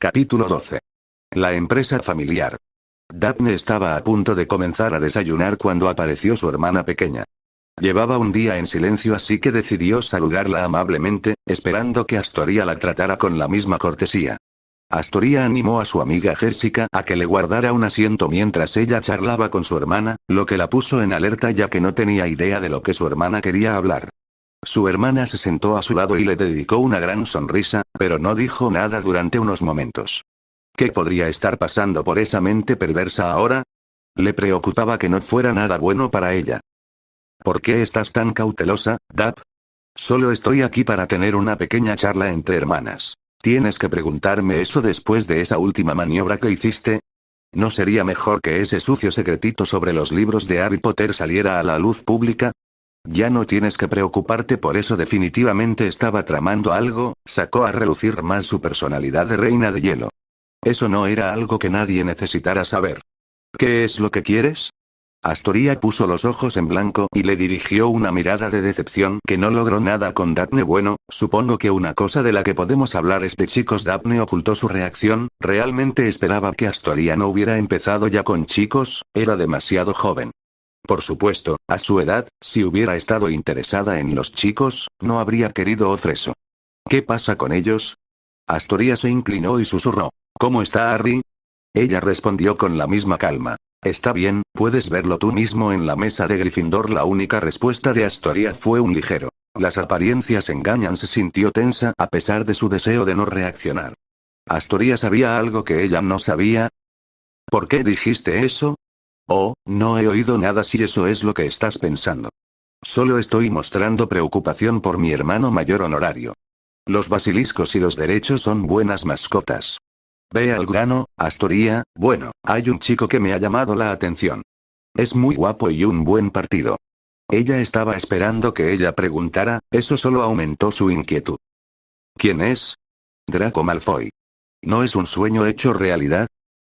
Capítulo 12. La empresa familiar. Daphne estaba a punto de comenzar a desayunar cuando apareció su hermana pequeña. Llevaba un día en silencio, así que decidió saludarla amablemente, esperando que Astoria la tratara con la misma cortesía. Astoria animó a su amiga Jessica a que le guardara un asiento mientras ella charlaba con su hermana, lo que la puso en alerta ya que no tenía idea de lo que su hermana quería hablar. Su hermana se sentó a su lado y le dedicó una gran sonrisa, pero no dijo nada durante unos momentos. ¿Qué podría estar pasando por esa mente perversa ahora? Le preocupaba que no fuera nada bueno para ella. ¿Por qué estás tan cautelosa, Daph? Solo estoy aquí para tener una pequeña charla entre hermanas. ¿Tienes que preguntarme eso después de esa última maniobra que hiciste? ¿No sería mejor que ese sucio secretito sobre los libros de Harry Potter saliera a la luz pública? Ya no tienes que preocuparte por eso, definitivamente estaba tramando algo, sacó a relucir más su personalidad de reina de hielo. Eso no era algo que nadie necesitara saber. ¿Qué es lo que quieres? Astoria puso los ojos en blanco y le dirigió una mirada de decepción que no logró nada con Daphne. Bueno, supongo que una cosa de la que podemos hablar es de chicos. Daphne ocultó su reacción, realmente esperaba que Astoria no hubiera empezado ya con chicos, era demasiado joven. Por supuesto, a su edad, si hubiera estado interesada en los chicos, no habría querido hacer eso. ¿Qué pasa con ellos? Astoria se inclinó y susurró. ¿Cómo está Harry? Ella respondió con la misma calma. Está bien, puedes verlo tú mismo en la mesa de Gryffindor. La única respuesta de Astoria fue un ligero. Las apariencias engañan. Se sintió tensa a pesar de su deseo de no reaccionar. ¿Astoria sabía algo que ella no sabía? ¿Por qué dijiste eso? Oh, no he oído nada si eso es lo que estás pensando. Solo estoy mostrando preocupación por mi hermano mayor honorario. Los basiliscos y los derechos son buenas mascotas. Ve al grano, Astoria. Bueno, hay un chico que me ha llamado la atención. Es muy guapo y un buen partido. Ella estaba esperando que ella preguntara, eso solo aumentó su inquietud. ¿Quién es? Draco Malfoy. ¿No es un sueño hecho realidad?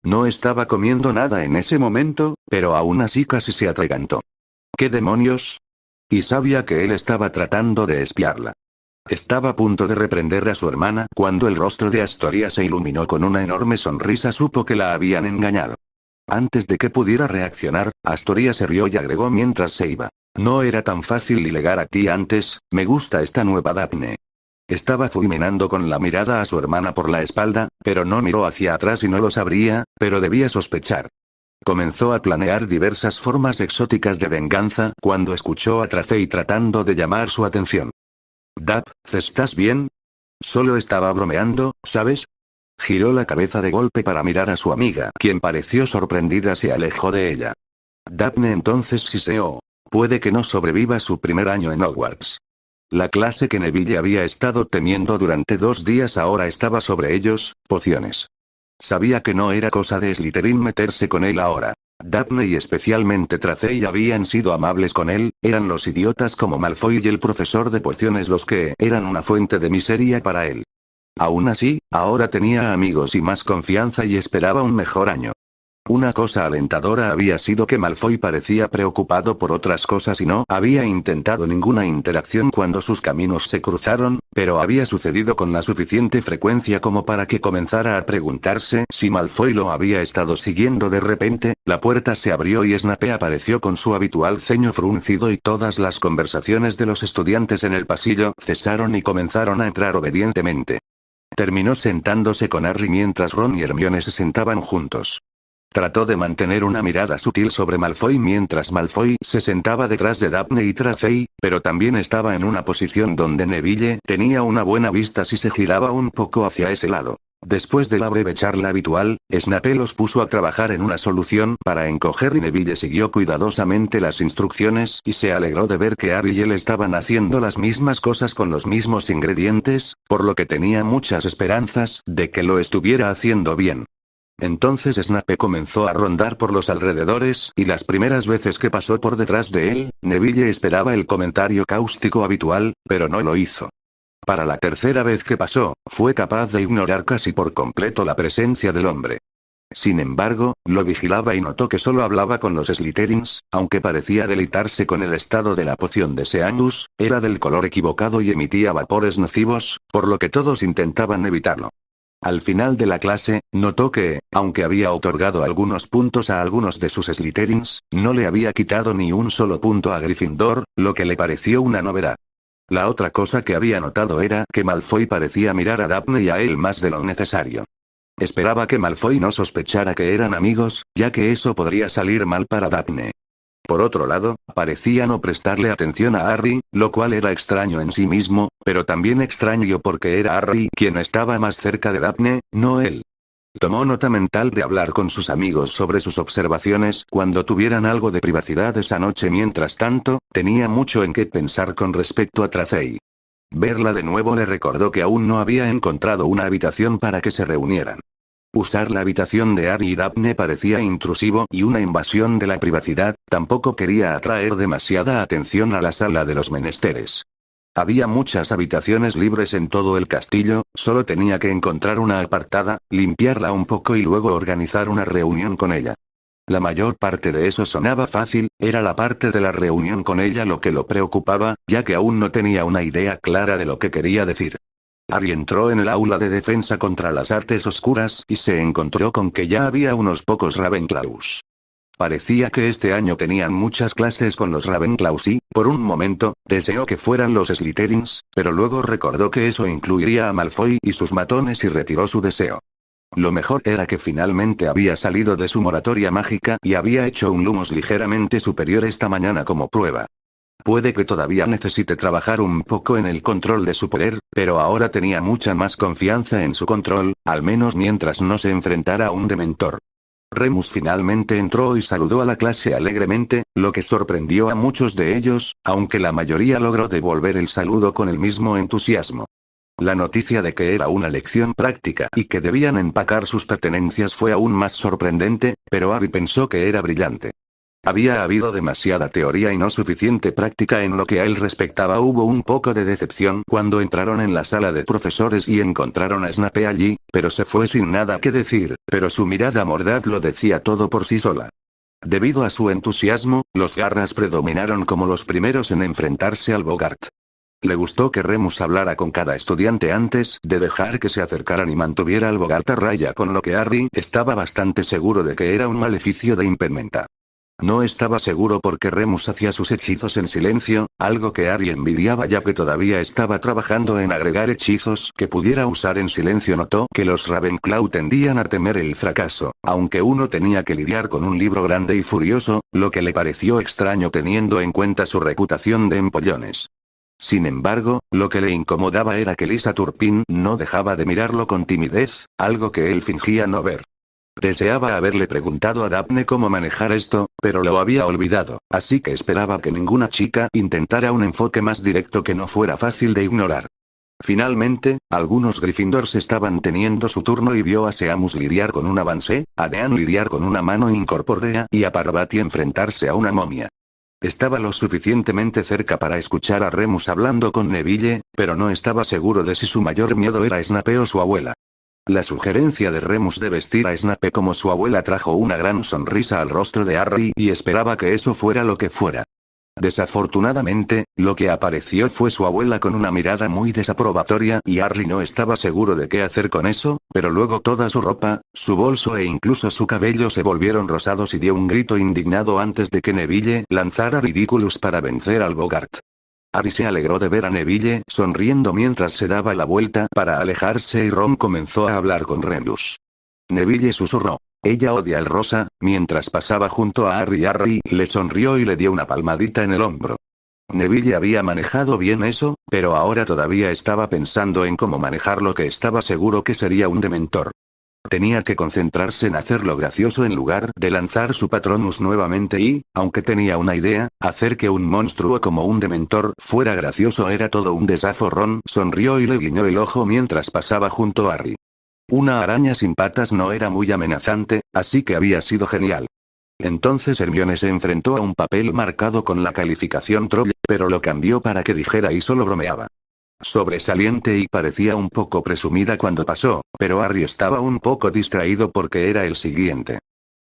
No estaba comiendo nada en ese momento, pero aún así casi se atragantó. ¿Qué demonios? Y sabía que él estaba tratando de espiarla. Estaba a punto de reprender a su hermana cuando el rostro de Astoria se iluminó con una enorme sonrisa. Supo que la habían engañado. Antes de que pudiera reaccionar, Astoria se rió y agregó mientras se iba. No era tan fácil ligar a ti antes, me gusta esta nueva Daphne. Estaba fulminando con la mirada a su hermana por la espalda, pero no miró hacia atrás y no lo sabría, pero debía sospechar. Comenzó a planear diversas formas exóticas de venganza cuando escuchó a Tracey tratando de llamar su atención. Daph, ¿estás bien? Solo estaba bromeando, ¿sabes? Giró la cabeza de golpe para mirar a su amiga, quien pareció sorprendida. Se alejó de ella. Daphne entonces siseó. Puede que no sobreviva su primer año en Hogwarts. La clase que Neville había estado temiendo durante 2 días ahora estaba sobre ellos, pociones. Sabía que no era cosa de Slytherin meterse con él ahora. Daphne y especialmente Tracey habían sido amables con él, eran los idiotas como Malfoy y el profesor de pociones los que eran una fuente de miseria para él. Aún así, ahora tenía amigos y más confianza y esperaba un mejor año. Una cosa alentadora había sido que Malfoy parecía preocupado por otras cosas y no había intentado ninguna interacción cuando sus caminos se cruzaron, pero había sucedido con la suficiente frecuencia como para que comenzara a preguntarse si Malfoy lo había estado siguiendo. De repente, la puerta se abrió y Snape apareció con su habitual ceño fruncido y todas las conversaciones de los estudiantes en el pasillo cesaron y comenzaron a entrar obedientemente. Terminó sentándose con Harry mientras Ron y Hermione se sentaban juntos. Trató de mantener una mirada sutil sobre Malfoy mientras Malfoy se sentaba detrás de Daphne y Tracey, pero también estaba en una posición donde Neville tenía una buena vista si se giraba un poco hacia ese lado. Después de la breve charla habitual, Snape los puso a trabajar en una solución para encoger y Neville siguió cuidadosamente las instrucciones y se alegró de ver que Harry y él estaban haciendo las mismas cosas con los mismos ingredientes, por lo que tenía muchas esperanzas de que lo estuviera haciendo bien. Entonces Snape comenzó a rondar por los alrededores y las primeras veces que pasó por detrás de él, Neville esperaba el comentario cáustico habitual, pero no lo hizo. Para la tercera vez que pasó, fue capaz de ignorar casi por completo la presencia del hombre. Sin embargo, lo vigilaba y notó que solo hablaba con los Slytherins, aunque parecía deleitarse con el estado de la poción de Seamus, era del color equivocado y emitía vapores nocivos, por lo que todos intentaban evitarlo. Al final de la clase, notó que, aunque había otorgado algunos puntos a algunos de sus Slytherins, no le había quitado ni un solo punto a Gryffindor, lo que le pareció una novedad. La otra cosa que había notado era que Malfoy parecía mirar a Daphne y a él más de lo necesario. Esperaba que Malfoy no sospechara que eran amigos, ya que eso podría salir mal para Daphne. Por otro lado, parecía no prestarle atención a Harry, lo cual era extraño en sí mismo, pero también extraño porque era Harry quien estaba más cerca de Daphne, no él. Tomó nota mental de hablar con sus amigos sobre sus observaciones cuando tuvieran algo de privacidad esa noche. Mientras tanto, tenía mucho en qué pensar con respecto a Tracey. Verla de nuevo le recordó que aún no había encontrado una habitación para que se reunieran. Usar la habitación de Harry y Daphne parecía intrusivo y una invasión de la privacidad. Tampoco quería atraer demasiada atención a la sala de los menesteres. Había muchas habitaciones libres en todo el castillo, solo tenía que encontrar una apartada, limpiarla un poco y luego organizar una reunión con ella. La mayor parte de eso sonaba fácil, era la parte de la reunión con ella lo que lo preocupaba, ya que aún no tenía una idea clara de lo que quería decir. Harry entró en el aula de defensa contra las artes oscuras y se encontró con que ya había unos pocos Ravenclaws. Parecía que este año tenían muchas clases con los Ravenclaws y, por un momento, deseó que fueran los Slytherins, pero luego recordó que eso incluiría a Malfoy y sus matones y retiró su deseo. Lo mejor era que finalmente había salido de su moratoria mágica y había hecho un Lumos ligeramente superior esta mañana como prueba. Puede que todavía necesite trabajar un poco en el control de su poder, pero ahora tenía mucha más confianza en su control, al menos mientras no se enfrentara a un dementor. Remus finalmente entró y saludó a la clase alegremente, lo que sorprendió a muchos de ellos, aunque la mayoría logró devolver el saludo con el mismo entusiasmo. La noticia de que era una lección práctica y que debían empacar sus pertenencias fue aún más sorprendente, pero Harry pensó que era brillante. Había habido demasiada teoría y no suficiente práctica en lo que a él respectaba. Hubo un poco de decepción cuando entraron en la sala de profesores y encontraron a Snape allí, pero se fue sin nada que decir, pero su mirada mordaz lo decía todo por sí sola. Debido a su entusiasmo, los garras predominaron como los primeros en enfrentarse al Boggart. Le gustó que Remus hablara con cada estudiante antes de dejar que se acercaran y mantuviera al Boggart a raya, con lo que Harry estaba bastante seguro de que era un maleficio de impedimenta. No estaba seguro porque Remus hacía sus hechizos en silencio, algo que Harry envidiaba ya que todavía estaba trabajando en agregar hechizos que pudiera usar en silencio. Notó que los Ravenclaw tendían a temer el fracaso, aunque uno tenía que lidiar con un libro grande y furioso, lo que le pareció extraño teniendo en cuenta su reputación de empollones. Sin embargo, lo que le incomodaba era que Lisa Turpin no dejaba de mirarlo con timidez, algo que él fingía no ver. Deseaba haberle preguntado a Daphne cómo manejar esto, pero lo había olvidado, así que esperaba que ninguna chica intentara un enfoque más directo que no fuera fácil de ignorar. Finalmente, algunos Gryffindors estaban teniendo su turno y vio a Seamus lidiar con un avance, a Dean lidiar con una mano incorpórea y a Parvati enfrentarse a una momia. Estaba lo suficientemente cerca para escuchar a Remus hablando con Neville, pero no estaba seguro de si su mayor miedo era Snape o su abuela. La sugerencia de Remus de vestir a Snape como su abuela trajo una gran sonrisa al rostro de Harry y esperaba que eso fuera lo que fuera. Desafortunadamente, lo que apareció fue su abuela con una mirada muy desaprobatoria y Harry no estaba seguro de qué hacer con eso, pero luego toda su ropa, su bolso e incluso su cabello se volvieron rosados y dio un grito indignado antes de que Neville lanzara Ridiculous para vencer al Boggart. Harry se alegró de ver a Neville sonriendo mientras se daba la vuelta para alejarse y Ron comenzó a hablar con Remus. Neville susurró: "Ella odia el rosa", mientras pasaba junto a Harry. Harry le sonrió y le dio una palmadita en el hombro. Neville había manejado bien eso, pero ahora todavía estaba pensando en cómo manejar lo que estaba seguro que sería un dementor. Tenía que concentrarse en hacerlo gracioso en lugar de lanzar su Patronus nuevamente y, aunque tenía una idea, hacer que un monstruo como un dementor fuera gracioso era todo un desafío. Ron sonrió y le guiñó el ojo mientras pasaba junto a Harry. Una araña sin patas no era muy amenazante, así que había sido genial. Entonces Hermione se enfrentó a un papel marcado con la calificación troll, pero lo cambió para que dijera y solo bromeaba. Sobresaliente y parecía un poco presumida cuando pasó, pero Harry estaba un poco distraído porque era el siguiente.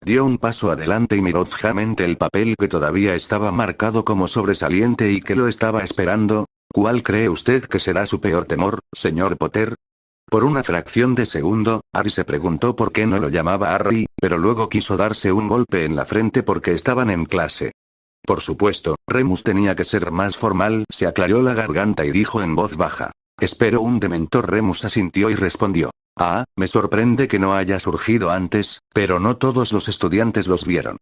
Dio un paso adelante y miró fijamente el papel que todavía estaba marcado como sobresaliente y que lo estaba esperando. ¿Cuál cree usted que será su peor temor, señor Potter? Por una fracción de segundo, Harry se preguntó por qué no lo llamaba Harry, pero luego quiso darse un golpe en la frente porque estaban en clase. Por supuesto, Remus tenía que ser más formal, se aclaró la garganta y dijo en voz baja. Espero un dementor. Remus asintió y respondió. Ah, me sorprende que no haya surgido antes, pero no todos los estudiantes los vieron.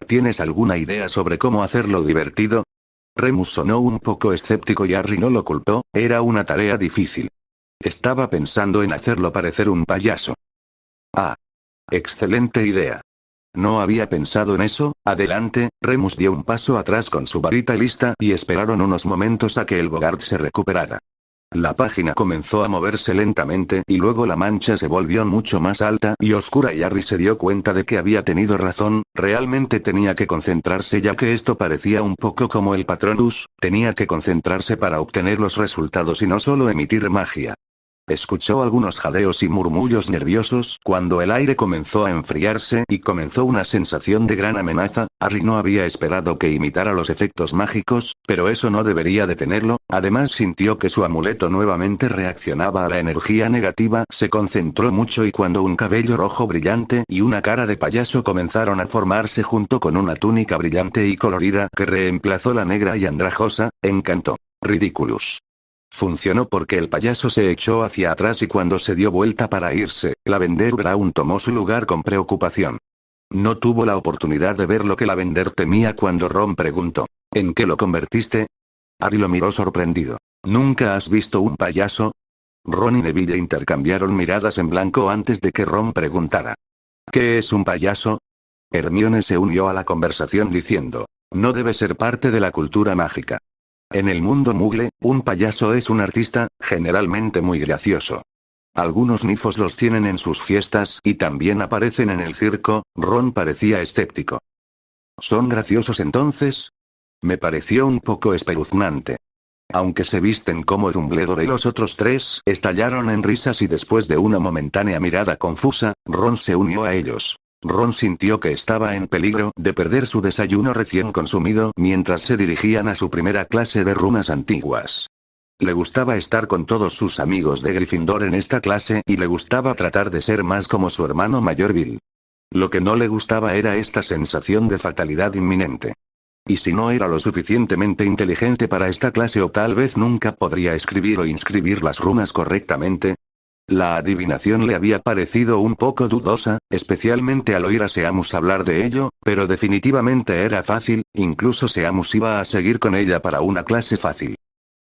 ¿Tienes alguna idea sobre cómo hacerlo divertido? Remus sonó un poco escéptico y Harry no lo culpó, era una tarea difícil. Estaba pensando en hacerlo parecer un payaso. Ah. Excelente idea. No había pensado en eso. Adelante. Remus dio un paso atrás con su varita lista y esperaron unos momentos a que el Bogart se recuperara. La página comenzó a moverse lentamente y luego la mancha se volvió mucho más alta y oscura y Harry se dio cuenta de que había tenido razón, realmente tenía que concentrarse ya que esto parecía un poco como el Patronus, tenía que concentrarse para obtener los resultados y no solo emitir magia. Escuchó algunos jadeos y murmullos nerviosos cuando el aire comenzó a enfriarse y comenzó una sensación de gran amenaza. Harry no había esperado que imitara los efectos mágicos, pero eso no debería detenerlo. Además sintió que su amuleto nuevamente reaccionaba a la energía negativa. Se concentró mucho y cuando un cabello rojo brillante y una cara de payaso comenzaron a formarse junto con una túnica brillante y colorida que reemplazó la negra y andrajosa, encantó. Ridiculous. Funcionó porque el payaso se echó hacia atrás y cuando se dio vuelta para irse, Lavender Brown tomó su lugar con preocupación. No tuvo la oportunidad de ver lo que Lavender temía cuando Ron preguntó. ¿En qué lo convertiste? Harry lo miró sorprendido. ¿Nunca has visto un payaso? Ron y Neville intercambiaron miradas en blanco antes de que Ron preguntara. ¿Qué es un payaso? Hermione se unió a la conversación diciendo. No debe ser parte de la cultura mágica. En el mundo Muggle, un payaso es un artista, generalmente muy gracioso. Algunos nifos los tienen en sus fiestas y también aparecen en el circo. Ron parecía escéptico. ¿Son graciosos entonces? Me pareció un poco espeluznante. Aunque se visten como Dumbledore y los otros tres, estallaron en risas y después de una momentánea mirada confusa, Ron se unió a ellos. Ron sintió que estaba en peligro de perder su desayuno recién consumido mientras se dirigían a su primera clase de runas antiguas. Le gustaba estar con todos sus amigos de Gryffindor en esta clase y le gustaba tratar de ser más como su hermano mayor Bill. Lo que no le gustaba era esta sensación de fatalidad inminente. ¿Y si no era lo suficientemente inteligente para esta clase o tal vez nunca podría escribir o inscribir las runas correctamente? La adivinación le había parecido un poco dudosa, especialmente al oír a Seamus hablar de ello, pero definitivamente era fácil, incluso Seamus iba a seguir con ella para una clase fácil.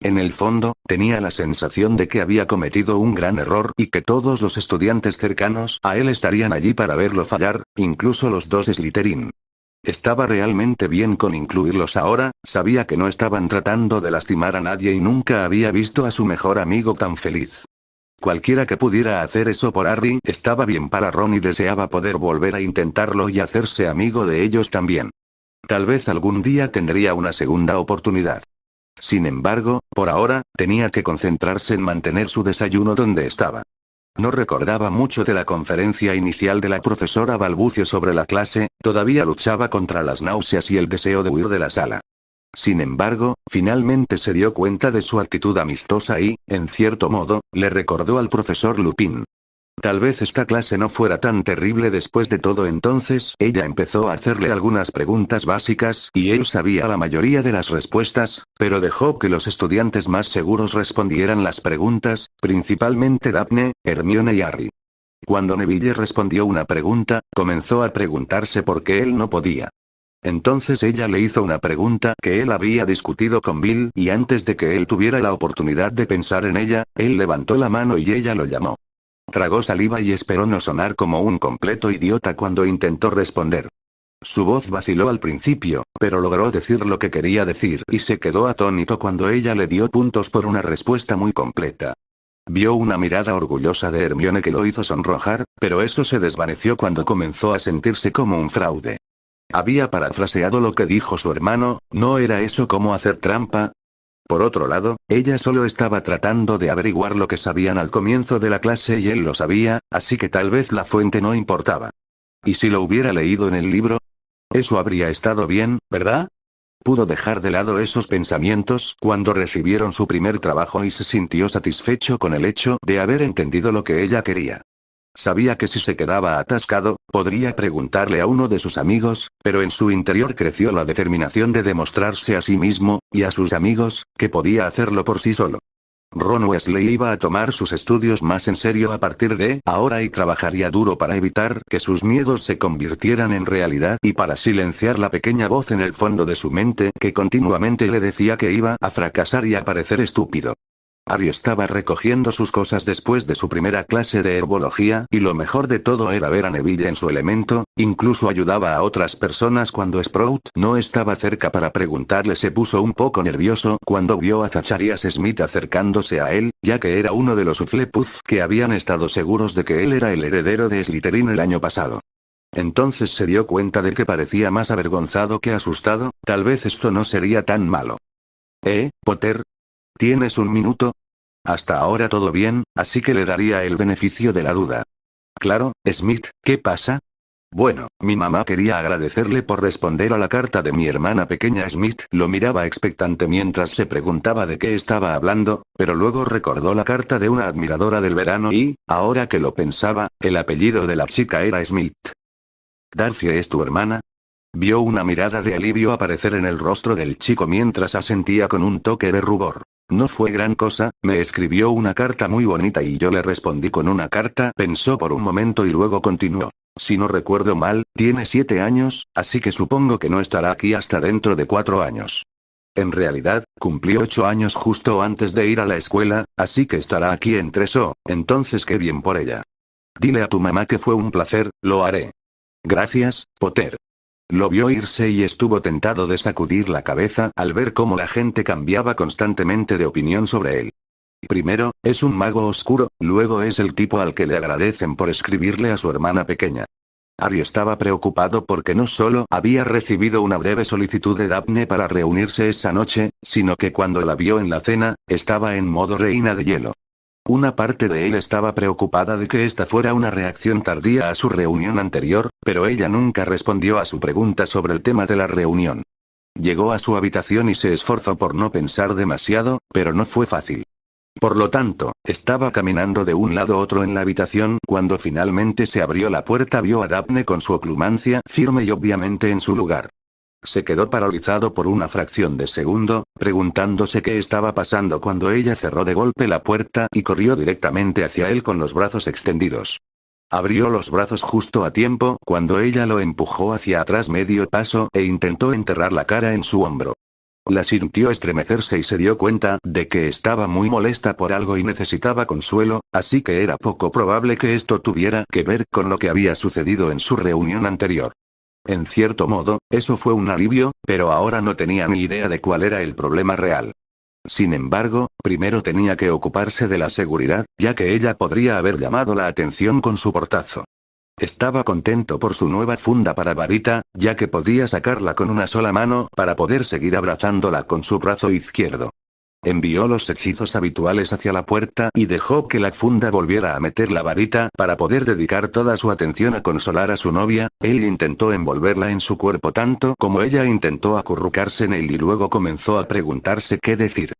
En el fondo, tenía la sensación de que había cometido un gran error y que todos los estudiantes cercanos a él estarían allí para verlo fallar, incluso los dos Slytherin. Estaba realmente bien con incluirlos ahora, sabía que no estaban tratando de lastimar a nadie y nunca había visto a su mejor amigo tan feliz. Cualquiera que pudiera hacer eso por Harry estaba bien para Ron y deseaba poder volver a intentarlo y hacerse amigo de ellos también. Tal vez algún día tendría una segunda oportunidad. Sin embargo, por ahora, tenía que concentrarse en mantener su desayuno donde estaba. No recordaba mucho de la conferencia inicial de la profesora Balbucio sobre la clase, todavía luchaba contra las náuseas y el deseo de huir de la sala. Sin embargo, finalmente se dio cuenta de su actitud amistosa y, en cierto modo, le recordó al profesor Lupin. Tal vez esta clase no fuera tan terrible después de todo. Entonces ella empezó a hacerle algunas preguntas básicas y él sabía la mayoría de las respuestas, pero dejó que los estudiantes más seguros respondieran las preguntas, principalmente Daphne, Hermione y Harry. Cuando Neville respondió una pregunta, comenzó a preguntarse por qué él no podía. Entonces ella le hizo una pregunta que él había discutido con Bill y antes de que él tuviera la oportunidad de pensar en ella, él levantó la mano y ella lo llamó. Tragó saliva y esperó no sonar como un completo idiota cuando intentó responder. Su voz vaciló al principio, pero logró decir lo que quería decir y se quedó atónito cuando ella le dio puntos por una respuesta muy completa. Vio una mirada orgullosa de Hermione que lo hizo sonrojar, pero eso se desvaneció cuando comenzó a sentirse como un fraude. Había parafraseado lo que dijo su hermano, ¿no era eso como hacer trampa? Por otro lado, ella solo estaba tratando de averiguar lo que sabían al comienzo de la clase y él lo sabía, así que tal vez la fuente no importaba. ¿Y si lo hubiera leído en el libro? Eso habría estado bien, ¿verdad? Pudo dejar de lado esos pensamientos cuando recibieron su primer trabajo y se sintió satisfecho con el hecho de haber entendido lo que ella quería. Sabía que si se quedaba atascado, podría preguntarle a uno de sus amigos, pero en su interior creció la determinación de demostrarse a sí mismo, y a sus amigos, que podía hacerlo por sí solo. Ron Weasley iba a tomar sus estudios más en serio a partir de ahora y trabajaría duro para evitar que sus miedos se convirtieran en realidad y para silenciar la pequeña voz en el fondo de su mente que continuamente le decía que iba a fracasar y a parecer estúpido. Harry estaba recogiendo sus cosas después de su primera clase de herbología, y lo mejor de todo era ver a Neville en su elemento, incluso ayudaba a otras personas cuando Sprout no estaba cerca para preguntarle. Se puso un poco nervioso cuando vio a Zacharias Smith acercándose a él, ya que era uno de los Hufflepuff que habían estado seguros de que él era el heredero de Slytherin el año pasado. Entonces se dio cuenta de que parecía más avergonzado que asustado. Tal vez esto no sería tan malo. Potter? ¿Tienes un minuto? Hasta ahora todo bien, así que le daría el beneficio de la duda. Claro, Smith, ¿qué pasa? Bueno, mi mamá quería agradecerle por responder a la carta de mi hermana pequeña. Smith lo miraba expectante mientras se preguntaba de qué estaba hablando, pero luego recordó la carta de una admiradora del verano y, ahora que lo pensaba, el apellido de la chica era Smith. ¿Darcy es tu hermana? Vio una mirada de alivio aparecer en el rostro del chico mientras asentía con un toque de rubor. No fue gran cosa, me escribió una carta muy bonita y yo le respondí con una carta. Pensó por un momento y luego continuó. Si no recuerdo mal, tiene 7 años, así que supongo que no estará aquí hasta dentro de 4 años. En realidad, cumplió 8 años justo antes de ir a la escuela, así que estará aquí en 3 o, entonces qué bien por ella. Dile a tu mamá que fue un placer, lo haré. Gracias, Potter. Lo vio irse y estuvo tentado de sacudir la cabeza al ver cómo la gente cambiaba constantemente de opinión sobre él. Primero, es un mago oscuro, luego es el tipo al que le agradecen por escribirle a su hermana pequeña. Harry estaba preocupado porque no solo había recibido una breve solicitud de Daphne para reunirse esa noche, sino que cuando la vio en la cena, estaba en modo reina de hielo. Una parte de él estaba preocupada de que esta fuera una reacción tardía a su reunión anterior, pero ella nunca respondió a su pregunta sobre el tema de la reunión. Llegó a su habitación y se esforzó por no pensar demasiado, pero no fue fácil. Por lo tanto, estaba caminando de un lado a otro en la habitación cuando finalmente se abrió la puerta. Vio a Daphne con su oclumancia firme y obviamente en su lugar. Se quedó paralizado por una fracción de segundo, preguntándose qué estaba pasando cuando ella cerró de golpe la puerta y corrió directamente hacia él con los brazos extendidos. Abrió los brazos justo a tiempo cuando ella lo empujó hacia atrás medio paso e intentó enterrar la cara en su hombro. La sintió estremecerse y se dio cuenta de que estaba muy molesta por algo y necesitaba consuelo, así que era poco probable que esto tuviera que ver con lo que había sucedido en su reunión anterior. En cierto modo, eso fue un alivio, pero ahora no tenía ni idea de cuál era el problema real. Sin embargo, primero tenía que ocuparse de la seguridad, ya que ella podría haber llamado la atención con su portazo. Estaba contento por su nueva funda para varita, ya que podía sacarla con una sola mano para poder seguir abrazándola con su brazo izquierdo. Envió los hechizos habituales hacia la puerta y dejó que la funda volviera a meter la varita para poder dedicar toda su atención a consolar a su novia. Él intentó envolverla en su cuerpo tanto como ella intentó acurrucarse en él y luego comenzó a preguntarse qué decir.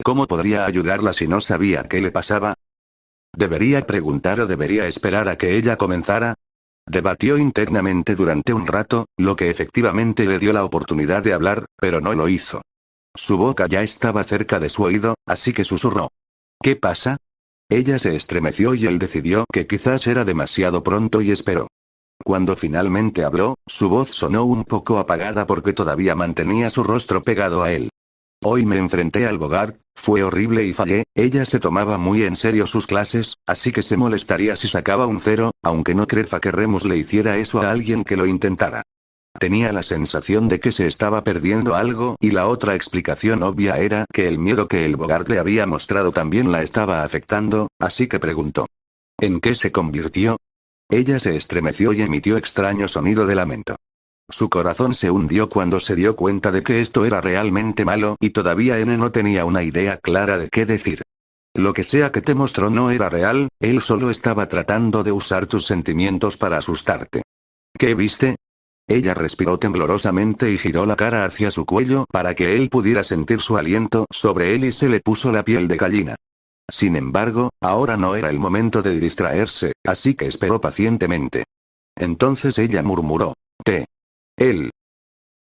¿Cómo podría ayudarla si no sabía qué le pasaba? ¿Debería preguntar o debería esperar a que ella comenzara? Debatió internamente durante un rato, lo que efectivamente le dio la oportunidad de hablar, pero no lo hizo. Su boca ya estaba cerca de su oído, así que susurró. ¿Qué pasa? Ella se estremeció y él decidió que quizás era demasiado pronto y esperó. Cuando finalmente habló, su voz sonó un poco apagada porque todavía mantenía su rostro pegado a él. Hoy me enfrenté al Bogart, fue horrible y fallé. Ella se tomaba muy en serio sus clases, así que se molestaría si sacaba un 0, aunque no creo que Remus le hiciera eso a alguien que lo intentara. Tenía la sensación de que se estaba perdiendo algo y la otra explicación obvia era que el miedo que el Bogart le había mostrado también la estaba afectando, así que preguntó. ¿En qué se convirtió? Ella se estremeció y emitió extraño sonido de lamento. Su corazón se hundió cuando se dio cuenta de que esto era realmente malo y todavía N no tenía una idea clara de qué decir. Lo que sea que te mostró no era real, él solo estaba tratando de usar tus sentimientos para asustarte. ¿Qué viste? Ella respiró temblorosamente y giró la cara hacia su cuello para que él pudiera sentir su aliento sobre él y se le puso la piel de gallina. Sin embargo, ahora no era el momento de distraerse, así que esperó pacientemente. Entonces ella murmuró. Él.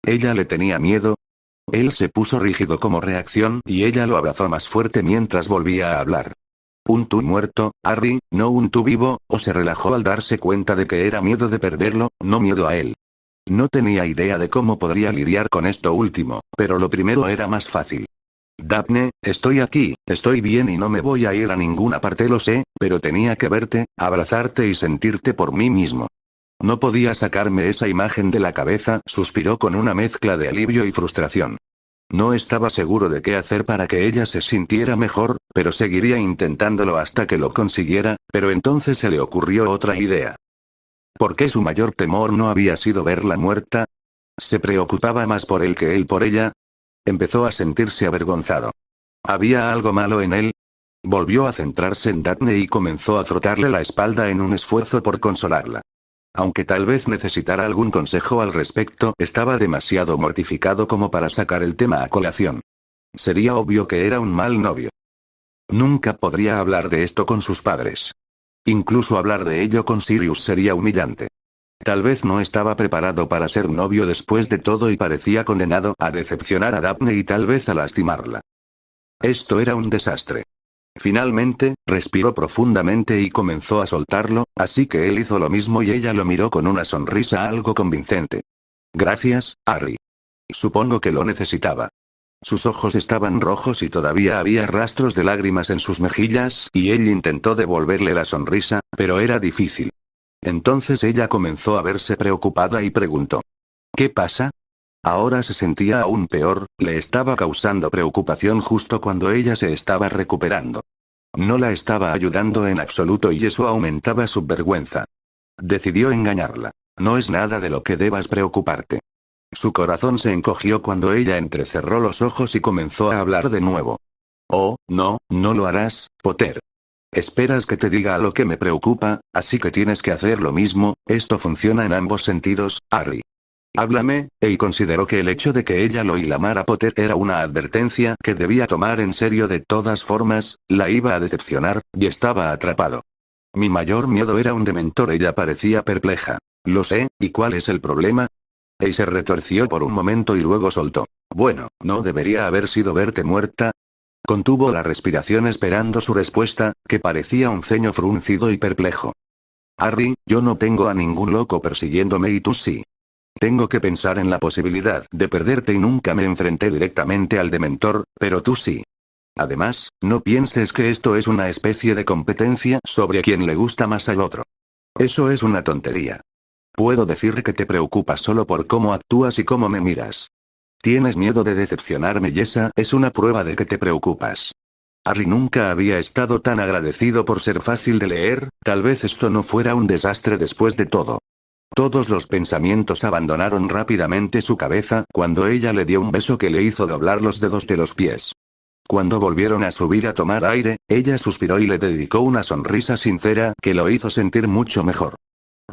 Ella le tenía miedo. Él se puso rígido como reacción y ella lo abrazó más fuerte mientras volvía a hablar. Un tú muerto, Harry, no un tú vivo, o se relajó al darse cuenta de que era miedo de perderlo, no miedo a él. No tenía idea de cómo podría lidiar con esto último, pero lo primero era más fácil. Daphne, estoy aquí, estoy bien y no me voy a ir a ninguna parte, lo sé, pero tenía que verte, abrazarte y sentirte por mí mismo. No podía sacarme esa imagen de la cabeza, suspiró con una mezcla de alivio y frustración. No estaba seguro de qué hacer para que ella se sintiera mejor, pero seguiría intentándolo hasta que lo consiguiera, pero entonces se le ocurrió otra idea. ¿Por qué su mayor temor no había sido verla muerta? ¿Se preocupaba más por él que él por ella? Empezó a sentirse avergonzado. ¿Había algo malo en él? Volvió a centrarse en Daphne y comenzó a frotarle la espalda en un esfuerzo por consolarla. Aunque tal vez necesitara algún consejo al respecto, estaba demasiado mortificado como para sacar el tema a colación. Sería obvio que era un mal novio. Nunca podría hablar de esto con sus padres. Incluso hablar de ello con Sirius sería humillante. Tal vez no estaba preparado para ser novio después de todo y parecía condenado a decepcionar a Daphne y tal vez a lastimarla. Esto era un desastre. Finalmente, respiró profundamente y comenzó a soltarlo, así que él hizo lo mismo y ella lo miró con una sonrisa algo convincente. Gracias, Harry. Supongo que lo necesitaba. Sus ojos estaban rojos y todavía había rastros de lágrimas en sus mejillas, y él intentó devolverle la sonrisa, pero era difícil. Entonces ella comenzó a verse preocupada y preguntó. ¿Qué pasa? Ahora se sentía aún peor, le estaba causando preocupación justo cuando ella se estaba recuperando. No la estaba ayudando en absoluto y eso aumentaba su vergüenza. Decidió engañarla. No es nada de lo que debas preocuparte. Su corazón se encogió cuando ella entrecerró los ojos y comenzó a hablar de nuevo. Oh, no, no lo harás, Potter. Esperas que te diga lo que me preocupa, así que tienes que hacer lo mismo, esto funciona en ambos sentidos, Harry. Háblame, y consideró que el hecho de que ella lo llamara Potter era una advertencia que debía tomar en serio de todas formas, la iba a decepcionar, y estaba atrapado. Mi mayor miedo era un dementor, ella parecía perpleja. Lo sé, ¿y cuál es el problema? Y se retorció por un momento y luego soltó. Bueno, ¿no debería haber sido verte muerta? Contuvo la respiración esperando su respuesta, que parecía un ceño fruncido y perplejo. Harry, yo no tengo a ningún loco persiguiéndome y tú sí. Tengo que pensar en la posibilidad de perderte y nunca me enfrenté directamente al dementor, pero tú sí. Además, no pienses que esto es una especie de competencia sobre quién le gusta más al otro. Eso es una tontería. Puedo decir que te preocupas solo por cómo actúas y cómo me miras. Tienes miedo de decepcionarme y esa es una prueba de que te preocupas. Harry nunca había estado tan agradecido por ser fácil de leer, tal vez esto no fuera un desastre después de todo. Todos los pensamientos abandonaron rápidamente su cabeza cuando ella le dio un beso que le hizo doblar los dedos de los pies. Cuando volvieron a subir a tomar aire, ella suspiró y le dedicó una sonrisa sincera que lo hizo sentir mucho mejor.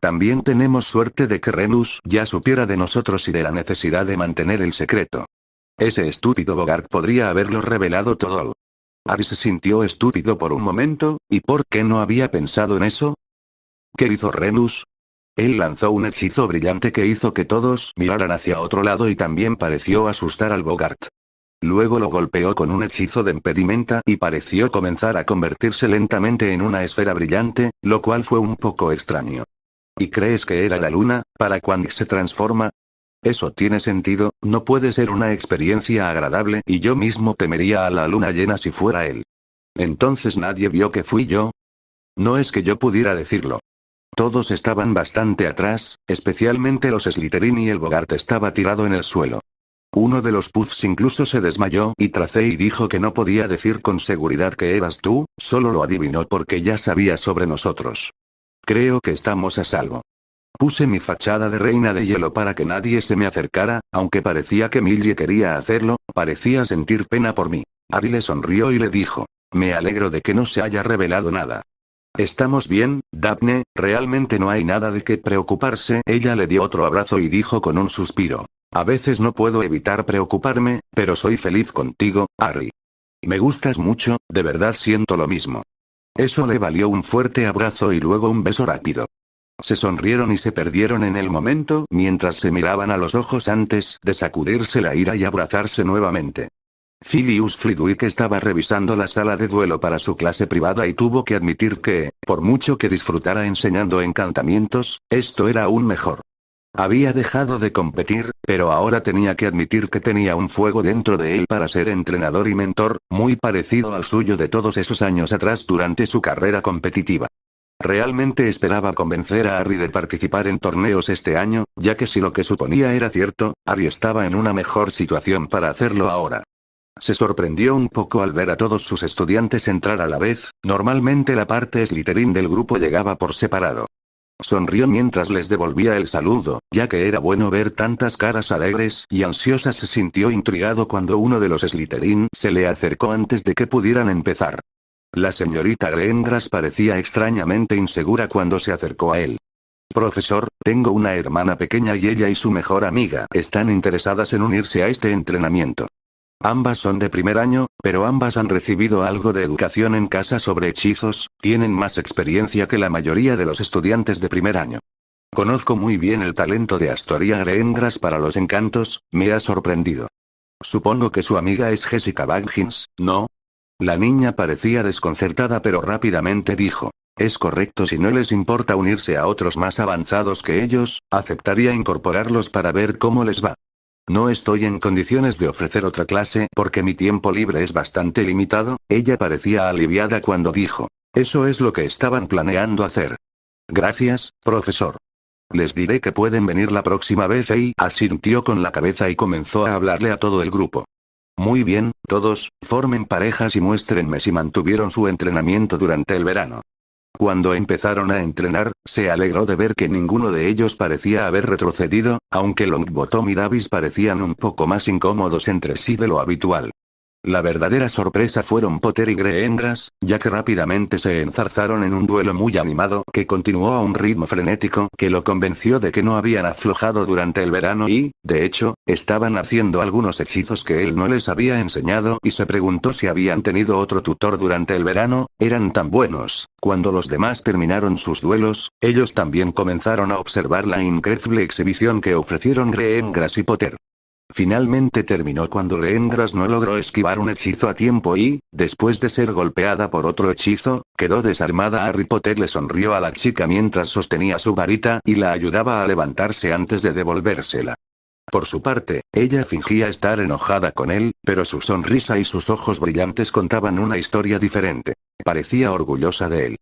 También tenemos suerte de que Remus ya supiera de nosotros y de la necesidad de mantener el secreto. Ese estúpido Bogart podría haberlo revelado todo. Harry se sintió estúpido por un momento, ¿y por qué no había pensado en eso? ¿Qué hizo Remus? Él lanzó un hechizo brillante que hizo que todos miraran hacia otro lado y también pareció asustar al Bogart. Luego lo golpeó con un hechizo de impedimenta y pareció comenzar a convertirse lentamente en una esfera brillante, lo cual fue un poco extraño. ¿Y crees que era la luna, para cuando se transforma? Eso tiene sentido, no puede ser una experiencia agradable y yo mismo temería a la luna llena si fuera él. ¿Entonces nadie vio que fui yo? No es que yo pudiera decirlo. Todos estaban bastante atrás, especialmente los Slytherin y el Bogart estaba tirado en el suelo. Uno de los Puffs incluso se desmayó y Tracey dijo que no podía decir con seguridad que eras tú, solo lo adivinó porque ya sabía sobre nosotros. Creo que estamos a salvo. Puse mi fachada de reina de hielo para que nadie se me acercara, aunque parecía que Millie quería hacerlo, parecía sentir pena por mí. Harry le sonrió y le dijo, me alegro de que no se haya revelado nada. Estamos bien, Daphne, realmente no hay nada de qué preocuparse. Ella le dio otro abrazo y dijo con un suspiro. A veces no puedo evitar preocuparme, pero soy feliz contigo, Harry. Me gustas mucho, de verdad siento lo mismo. Eso le valió un fuerte abrazo y luego un beso rápido. Se sonrieron y se perdieron en el momento mientras se miraban a los ojos antes de sacudirse la ira y abrazarse nuevamente. Filius Flitwick estaba revisando la sala de duelo para su clase privada y tuvo que admitir que, por mucho que disfrutara enseñando encantamientos, esto era aún mejor. Había dejado de competir, pero ahora tenía que admitir que tenía un fuego dentro de él para ser entrenador y mentor, muy parecido al suyo de todos esos años atrás durante su carrera competitiva. Realmente esperaba convencer a Harry de participar en torneos este año, ya que si lo que suponía era cierto, Harry estaba en una mejor situación para hacerlo ahora. Se sorprendió un poco al ver a todos sus estudiantes entrar a la vez. Normalmente la parte Slytherin del grupo llegaba por separado. Sonrió mientras les devolvía el saludo, ya que era bueno ver tantas caras alegres y ansiosas. Se sintió intrigado cuando uno de los Slytherin se le acercó antes de que pudieran empezar. La señorita Greengrass parecía extrañamente insegura cuando se acercó a él. Profesor, tengo una hermana pequeña y ella y su mejor amiga están interesadas en unirse a este entrenamiento. Ambas son de primer año, pero ambas han recibido algo de educación en casa sobre hechizos, tienen más experiencia que la mayoría de los estudiantes de primer año. Conozco muy bien el talento de Astoria Greengrass para los encantos, me ha sorprendido. Supongo que su amiga es Jessica Baggins, ¿no? La niña parecía desconcertada pero rápidamente dijo. Es correcto, si no les importa unirse a otros más avanzados que ellos, aceptaría incorporarlos para ver cómo les va. No estoy en condiciones de ofrecer otra clase porque mi tiempo libre es bastante limitado. Ella parecía aliviada cuando dijo. Eso es lo que estaban planeando hacer. Gracias, profesor. Les diré que pueden venir la próxima vez. Y asintió con la cabeza y comenzó a hablarle a todo el grupo. Muy bien, todos, formen parejas y muéstrenme si mantuvieron su entrenamiento durante el verano. Cuando empezaron a entrenar, se alegró de ver que ninguno de ellos parecía haber retrocedido, aunque Longbottom y Davis parecían un poco más incómodos entre sí de lo habitual. La verdadera sorpresa fueron Potter y Greengrass, ya que rápidamente se enzarzaron en un duelo muy animado que continuó a un ritmo frenético que lo convenció de que no habían aflojado durante el verano y, de hecho, estaban haciendo algunos hechizos que él no les había enseñado y se preguntó si habían tenido otro tutor durante el verano. Eran tan buenos. Cuando los demás terminaron sus duelos, ellos también comenzaron a observar la increíble exhibición que ofrecieron Greengrass y Potter. Finalmente terminó cuando Greengrass no logró esquivar un hechizo a tiempo y, después de ser golpeada por otro hechizo, quedó desarmada. Harry Potter le sonrió a la chica mientras sostenía su varita y la ayudaba a levantarse antes de devolvérsela. Por su parte, ella fingía estar enojada con él, pero su sonrisa y sus ojos brillantes contaban una historia diferente. Parecía orgullosa de él.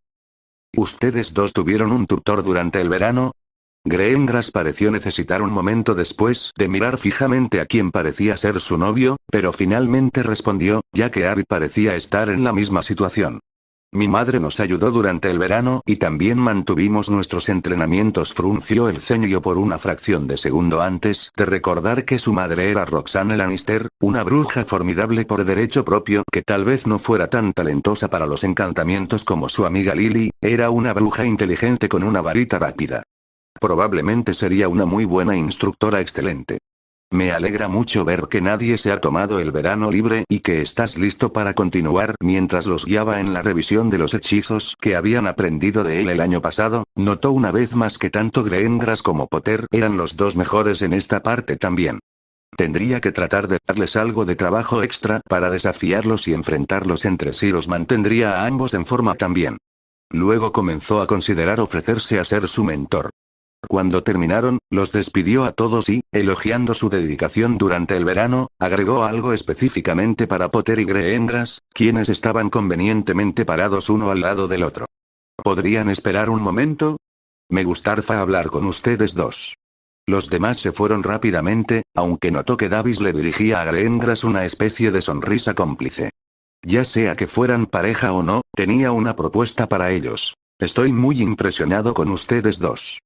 ¿Ustedes dos tuvieron un tutor durante el verano? Greengrass pareció necesitar un momento después de mirar fijamente a quien parecía ser su novio, pero finalmente respondió, ya que Harry parecía estar en la misma situación. Mi madre nos ayudó durante el verano y también mantuvimos nuestros entrenamientos. Frunció el ceño por una fracción de segundo antes de recordar que su madre era Roxanne Lannister, una bruja formidable por derecho propio que tal vez no fuera tan talentosa para los encantamientos como su amiga Lily, era una bruja inteligente con una varita rápida. Probablemente sería una muy buena instructora excelente. Me alegra mucho ver que nadie se ha tomado el verano libre y que estás listo para continuar. Mientras los guiaba en la revisión de los hechizos que habían aprendido de él el año pasado, notó una vez más que tanto Greengrass como Potter eran los dos mejores en esta parte también. Tendría que tratar de darles algo de trabajo extra para desafiarlos y enfrentarlos entre sí. Los mantendría a ambos en forma también. Luego comenzó a considerar ofrecerse a ser su mentor. Cuando terminaron, los despidió a todos y, elogiando su dedicación durante el verano, agregó algo específicamente para Potter y Greengrass, quienes estaban convenientemente parados uno al lado del otro. ¿Podrían esperar un momento? Me gustaría hablar con ustedes dos. Los demás se fueron rápidamente, aunque notó que Davis le dirigía a Greengrass una especie de sonrisa cómplice. Ya sea que fueran pareja o no, tenía una propuesta para ellos. Estoy muy impresionado con ustedes dos.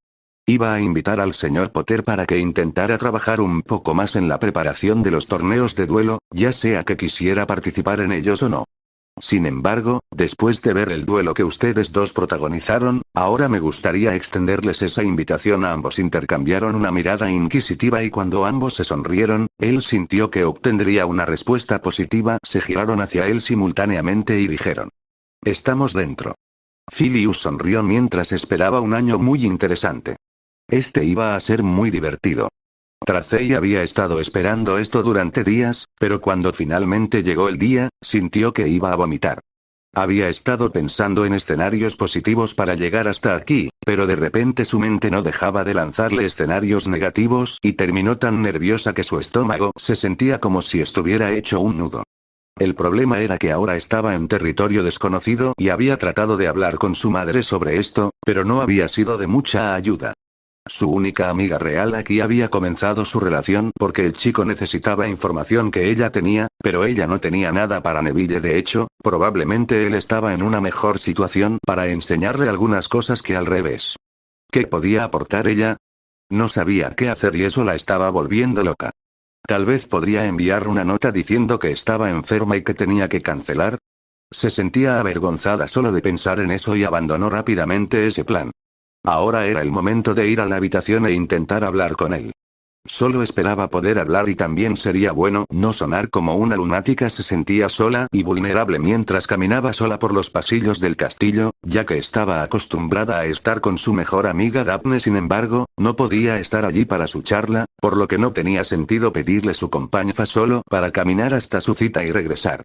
Iba a invitar al señor Potter para que intentara trabajar un poco más en la preparación de los torneos de duelo, ya sea que quisiera participar en ellos o no. Sin embargo, después de ver el duelo que ustedes dos protagonizaron, ahora me gustaría extenderles esa invitación. A ambos intercambiaron una mirada inquisitiva y cuando ambos se sonrieron, él sintió que obtendría una respuesta positiva. Se giraron hacia él simultáneamente y dijeron: estamos dentro. Filius sonrió mientras esperaba un año muy interesante. Este iba a ser muy divertido. Tracey había estado esperando esto durante días, pero cuando finalmente llegó el día, sintió que iba a vomitar. Había estado pensando en escenarios positivos para llegar hasta aquí, pero de repente su mente no dejaba de lanzarle escenarios negativos y terminó tan nerviosa que su estómago se sentía como si estuviera hecho un nudo. El problema era que ahora estaba en territorio desconocido y había tratado de hablar con su madre sobre esto, pero no había sido de mucha ayuda. Su única amiga real aquí había comenzado su relación porque el chico necesitaba información que ella tenía, pero ella no tenía nada para Neville. De hecho, probablemente él estaba en una mejor situación para enseñarle algunas cosas que al revés. ¿Qué podía aportar ella? No sabía qué hacer y eso la estaba volviendo loca. Tal vez podría enviar una nota diciendo que estaba enferma y que tenía que cancelar. Se sentía avergonzada solo de pensar en eso y abandonó rápidamente ese plan. Ahora era el momento de ir a la habitación e intentar hablar con él. Solo esperaba poder hablar y también sería bueno no sonar como una lunática. Se sentía sola y vulnerable mientras caminaba sola por los pasillos del castillo, ya que estaba acostumbrada a estar con su mejor amiga Daphne. Sin embargo, no podía estar allí para su charla, por lo que no tenía sentido pedirle su compañía solo para caminar hasta su cita y regresar.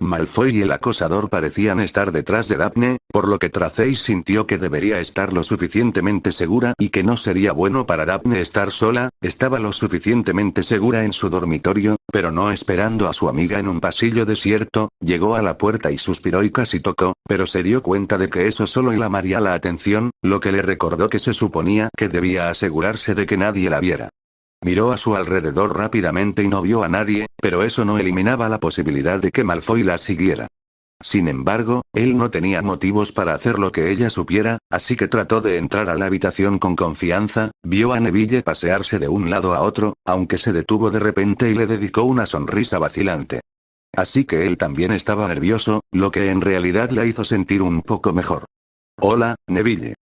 Malfoy y el acosador parecían estar detrás de Daphne, por lo que Tracey sintió que debería estar lo suficientemente segura y que no sería bueno para Daphne estar sola. Estaba lo suficientemente segura en su dormitorio, pero no esperando a su amiga en un pasillo desierto. Llegó a la puerta y suspiró y casi tocó, pero se dio cuenta de que eso solo llamaría la atención, lo que le recordó que se suponía que debía asegurarse de que nadie la viera. Miró a su alrededor rápidamente y no vio a nadie, pero eso no eliminaba la posibilidad de que Malfoy la siguiera. Sin embargo, él no tenía motivos para hacer lo que ella supiera, así que trató de entrar a la habitación con confianza. Vio a Neville pasearse de un lado a otro, aunque se detuvo de repente y le dedicó una sonrisa vacilante. Así que él también estaba nervioso, lo que en realidad la hizo sentir un poco mejor. Hola, Neville.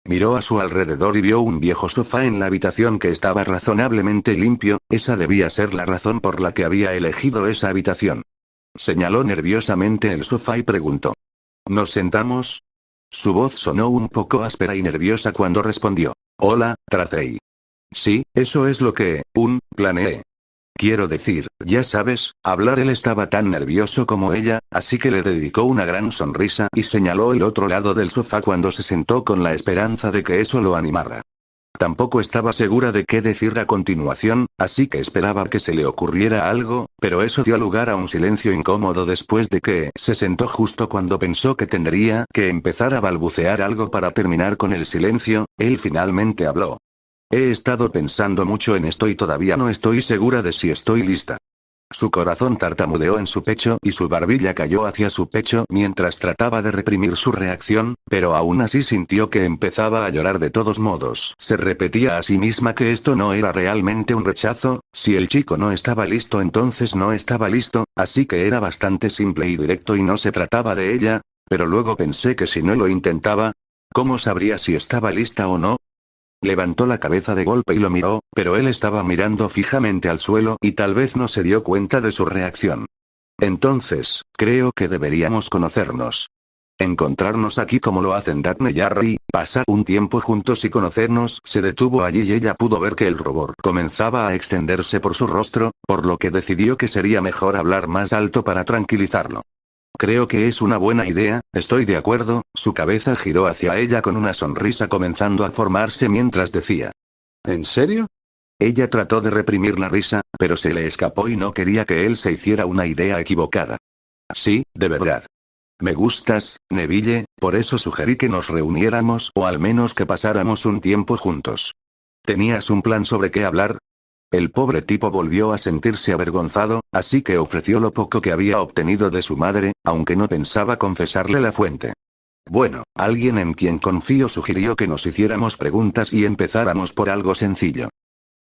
Miró a su alrededor y vio un viejo sofá en la habitación que estaba razonablemente limpio. Esa debía ser la razón por la que había elegido esa habitación. Señaló nerviosamente el sofá y preguntó: ¿nos sentamos? Su voz sonó un poco áspera y nerviosa cuando respondió: hola, Tracey. Sí, eso es lo que, planeé. Quiero decir, ya sabes, hablar. Él estaba tan nervioso como ella, así que le dedicó una gran sonrisa y señaló el otro lado del sofá cuando se sentó con la esperanza de que eso lo animara. Tampoco estaba segura de qué decir a continuación, así que esperaba que se le ocurriera algo, pero eso dio lugar a un silencio incómodo después de que se sentó justo cuando pensó que tendría que empezar a balbucear algo para terminar con el silencio. Él finalmente habló. He estado pensando mucho en esto y todavía no estoy segura de si estoy lista. Su corazón tartamudeó en su pecho y su barbilla cayó hacia su pecho mientras trataba de reprimir su reacción, pero aún así sintió que empezaba a llorar de todos modos. Se repetía a sí misma que esto no era realmente un rechazo. Si el chico no estaba listo, entonces no estaba listo, así que era bastante simple y directo y no se trataba de ella. Pero luego pensé que si no lo intentaba, ¿cómo sabría si estaba lista o no? Levantó la cabeza de golpe y lo miró, pero él estaba mirando fijamente al suelo y tal vez no se dio cuenta de su reacción. Entonces, creo que deberíamos conocernos. Encontrarnos aquí como lo hacen Daphne y Harry, pasar un tiempo juntos y conocernos. Se detuvo allí y ella pudo ver que el rubor comenzaba a extenderse por su rostro, por lo que decidió que sería mejor hablar más alto para tranquilizarlo. Creo que es una buena idea, estoy de acuerdo. Su cabeza giró hacia ella con una sonrisa comenzando a formarse mientras decía: ¿en serio? Ella trató de reprimir la risa, pero se le escapó y no quería que él se hiciera una idea equivocada. Sí, de verdad. Me gustas, Neville, por eso sugerí que nos reuniéramos o al menos que pasáramos un tiempo juntos. ¿Tenías un plan sobre qué hablar? El pobre tipo volvió a sentirse avergonzado, así que ofreció lo poco que había obtenido de su madre, aunque no pensaba confesarle la fuente. Bueno, alguien en quien confío sugirió que nos hiciéramos preguntas y empezáramos por algo sencillo.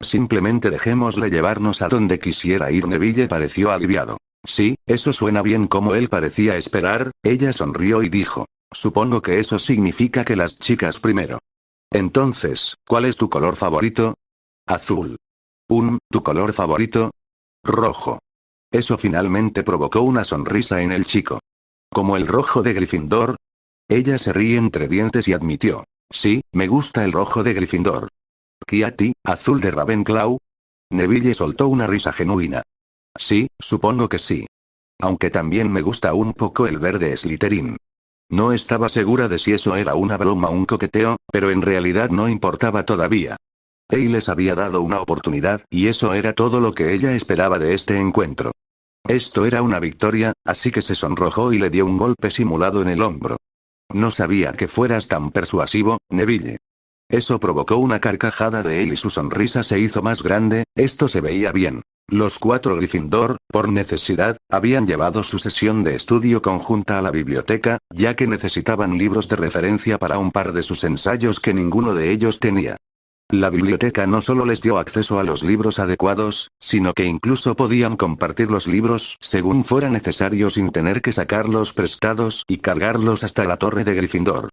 Simplemente dejémosle llevarnos a donde quisiera ir. Neville pareció aliviado. Sí, eso suena bien como él parecía esperar, ella sonrió y dijo. Supongo que eso significa que las chicas primero. Entonces, ¿cuál es tu color favorito? Azul. ¿Tu color favorito? Rojo. Eso finalmente provocó una sonrisa en el chico. ¿Como el rojo de Gryffindor? Ella se ríe entre dientes y admitió. Sí, me gusta el rojo de Gryffindor. ¿Y a ti, azul de Ravenclaw? Neville soltó una risa genuina. Sí, supongo que sí. Aunque también me gusta un poco el verde Slytherin. No estaba segura de si eso era una broma o un coqueteo, pero en realidad no importaba todavía. Él les había dado una oportunidad, y eso era todo lo que ella esperaba de este encuentro. Esto era una victoria, así que se sonrojó y le dio un golpe simulado en el hombro. No sabía que fueras tan persuasivo, Neville. Eso provocó una carcajada de él y su sonrisa se hizo más grande, esto se veía bien. Los 4 Gryffindor, por necesidad, habían llevado su sesión de estudio conjunta a la biblioteca, ya que necesitaban libros de referencia para un par de sus ensayos que ninguno de ellos tenía. La biblioteca no solo les dio acceso a los libros adecuados, sino que incluso podían compartir los libros según fuera necesario sin tener que sacarlos prestados y cargarlos hasta la torre de Gryffindor.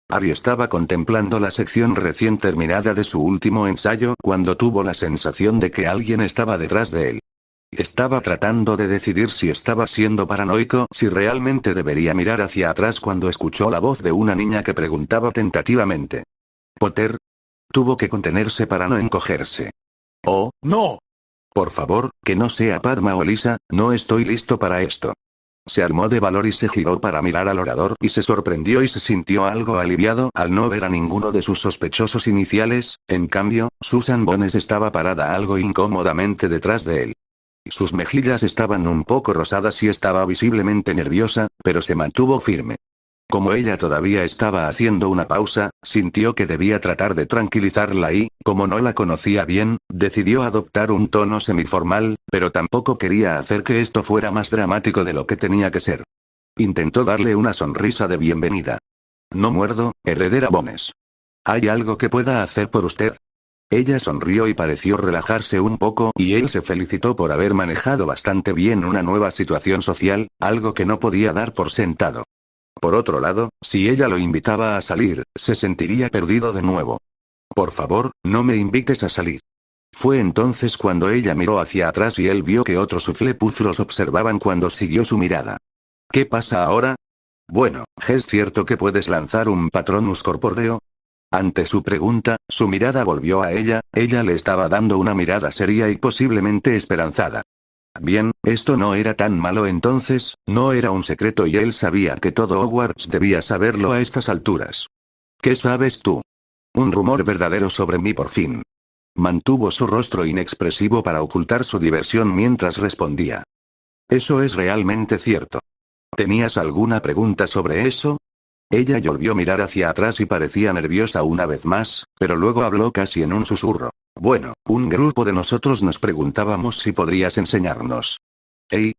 Harry estaba contemplando la sección recién terminada de su último ensayo cuando tuvo la sensación de que alguien estaba detrás de él. Estaba tratando de decidir si estaba siendo paranoico, si realmente debería mirar hacia atrás cuando escuchó la voz de una niña que preguntaba tentativamente. ¿Potter? Tuvo que contenerse para no encogerse. ¡Oh, no! Por favor, que no sea Padma o Lisa, no estoy listo para esto. Se armó de valor y se giró para mirar al orador y se sorprendió y se sintió algo aliviado al no ver a ninguno de sus sospechosos iniciales, en cambio, Susan Bones estaba parada algo incómodamente detrás de él. Sus mejillas estaban un poco rosadas y estaba visiblemente nerviosa, pero se mantuvo firme. Como ella todavía estaba haciendo una pausa, sintió que debía tratar de tranquilizarla y, como no la conocía bien, decidió adoptar un tono semiformal, pero tampoco quería hacer que esto fuera más dramático de lo que tenía que ser. Intentó darle una sonrisa de bienvenida. No muerdo, heredera Bones. ¿Hay algo que pueda hacer por usted? Ella sonrió y pareció relajarse un poco y él se felicitó por haber manejado bastante bien una nueva situación social, algo que no podía dar por sentado. Por otro lado, si ella lo invitaba a salir, se sentiría perdido de nuevo. Por favor, no me invites a salir. Fue entonces cuando ella miró hacia atrás y él vio que otros Hufflepuff los observaban cuando siguió su mirada. ¿Qué pasa ahora? Bueno, ¿es cierto que puedes lanzar un Patronus Corpóreo? Ante su pregunta, su mirada volvió a ella le estaba dando una mirada seria y posiblemente esperanzada. Bien, esto no era tan malo entonces, no era un secreto y él sabía que todo Hogwarts debía saberlo a estas alturas. ¿Qué sabes tú? Un rumor verdadero sobre mí por fin. Mantuvo su rostro inexpresivo para ocultar su diversión mientras respondía. Eso es realmente cierto. ¿Tenías alguna pregunta sobre eso? Ella volvió a mirar hacia atrás y parecía nerviosa una vez más, pero luego habló casi en un susurro. Bueno, un grupo de nosotros nos preguntábamos si podrías enseñarnos. Hey.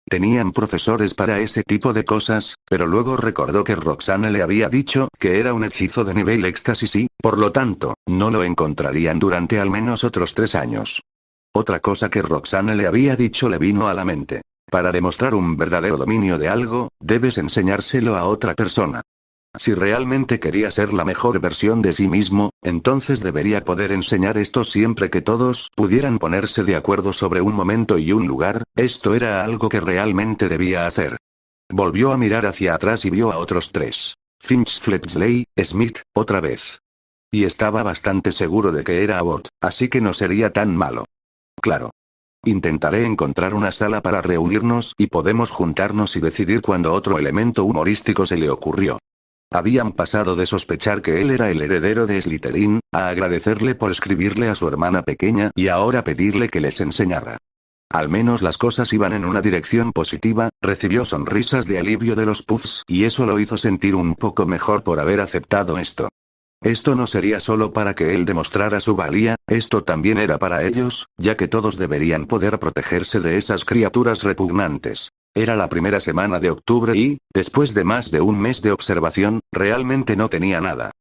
Tenían profesores para ese tipo de cosas, pero luego recordó que Roxane le había dicho que era un hechizo de nivel éxtasis y, por lo tanto, no lo encontrarían durante al menos otros 3 años. Otra cosa que Roxane le había dicho le vino a la mente. Para demostrar un verdadero dominio de algo, debes enseñárselo a otra persona. Si realmente quería ser la mejor versión de sí mismo, entonces debería poder enseñar esto siempre que todos pudieran ponerse de acuerdo sobre un momento y un lugar, esto era algo que realmente debía hacer. Volvió a mirar hacia atrás y vio a otros 3. Finch, Fletchley, Smith, otra vez. Y estaba bastante seguro de que era Abbott, así que no sería tan malo. Claro. Intentaré encontrar una sala para reunirnos y podemos juntarnos y decidir cuando otro elemento humorístico se le ocurrió. Habían pasado de sospechar que él era el heredero de Slytherin, a agradecerle por escribirle a su hermana pequeña y ahora pedirle que les enseñara. Al menos las cosas iban en una dirección positiva, recibió sonrisas de alivio de los Puffs y eso lo hizo sentir un poco mejor por haber aceptado esto. Esto no sería solo para que él demostrara su valía, esto también era para ellos, ya que todos deberían poder protegerse de esas criaturas repugnantes. Era la primera semana de octubre y, después de más de un mes de observación, realmente no tenía nada.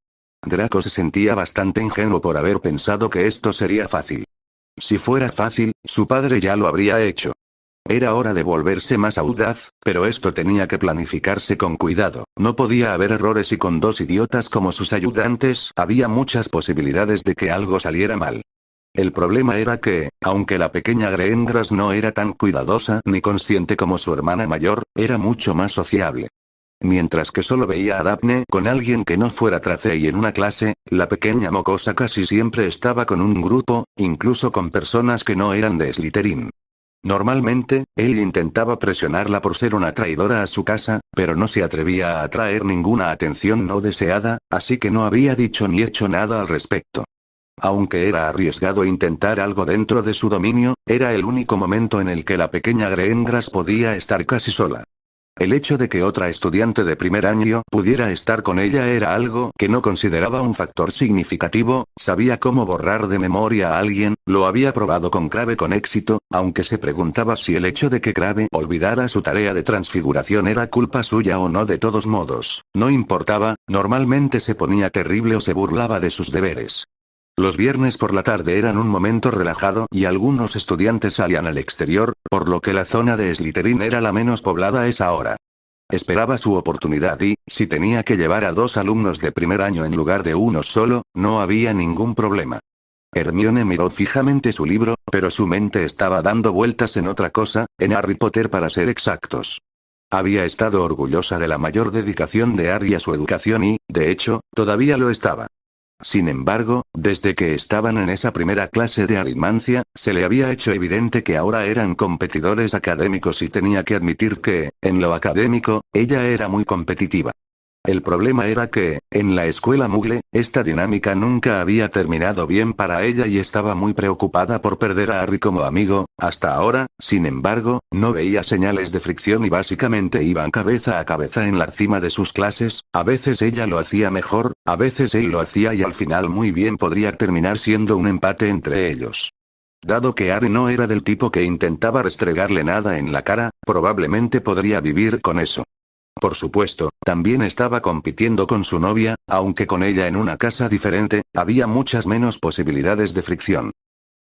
Draco se sentía bastante ingenuo por haber pensado que esto sería fácil. Si fuera fácil, su padre ya lo habría hecho. Era hora de volverse más audaz, pero esto tenía que planificarse con cuidado, no podía haber errores y con dos idiotas como sus ayudantes había muchas posibilidades de que algo saliera mal. El problema era que, aunque la pequeña Greengrass no era tan cuidadosa ni consciente como su hermana mayor, era mucho más sociable. Mientras que solo veía a Daphne con alguien que no fuera Tracey en una clase, la pequeña mocosa casi siempre estaba con un grupo, incluso con personas que no eran de Slytherin. Normalmente, él intentaba presionarla por ser una traidora a su casa, pero no se atrevía a atraer ninguna atención no deseada, así que no había dicho ni hecho nada al respecto. Aunque era arriesgado intentar algo dentro de su dominio, era el único momento en el que la pequeña Greengrass podía estar casi sola. El hecho de que otra estudiante de primer año pudiera estar con ella era algo que no consideraba un factor significativo, sabía cómo borrar de memoria a alguien, lo había probado con Crabbe con éxito, aunque se preguntaba si el hecho de que Crabbe olvidara su tarea de transfiguración era culpa suya o no. De todos modos, no importaba, normalmente se ponía terrible o se burlaba de sus deberes. Los viernes por la tarde eran un momento relajado y algunos estudiantes salían al exterior, por lo que la zona de Slytherin era la menos poblada a esa hora. Esperaba su oportunidad y, si tenía que llevar a 2 alumnos de primer año en lugar de uno solo, no había ningún problema. Hermione miró fijamente su libro, pero su mente estaba dando vueltas en otra cosa, en Harry Potter para ser exactos. Había estado orgullosa de la mayor dedicación de Harry a su educación y, de hecho, todavía lo estaba. Sin embargo, desde que estaban en esa primera clase de aritmancia, se le había hecho evidente que ahora eran competidores académicos y tenía que admitir que, en lo académico, ella era muy competitiva. El problema era que, en la escuela Muggle, esta dinámica nunca había terminado bien para ella y estaba muy preocupada por perder a Harry como amigo. Hasta ahora, sin embargo, no veía señales de fricción y básicamente iban cabeza a cabeza en la cima de sus clases, a veces ella lo hacía mejor, a veces él lo hacía y al final muy bien podría terminar siendo un empate entre ellos. Dado que Harry no era del tipo que intentaba restregarle nada en la cara, probablemente podría vivir con eso. Por supuesto, también estaba compitiendo con su novia, aunque con ella en una casa diferente, había muchas menos posibilidades de fricción.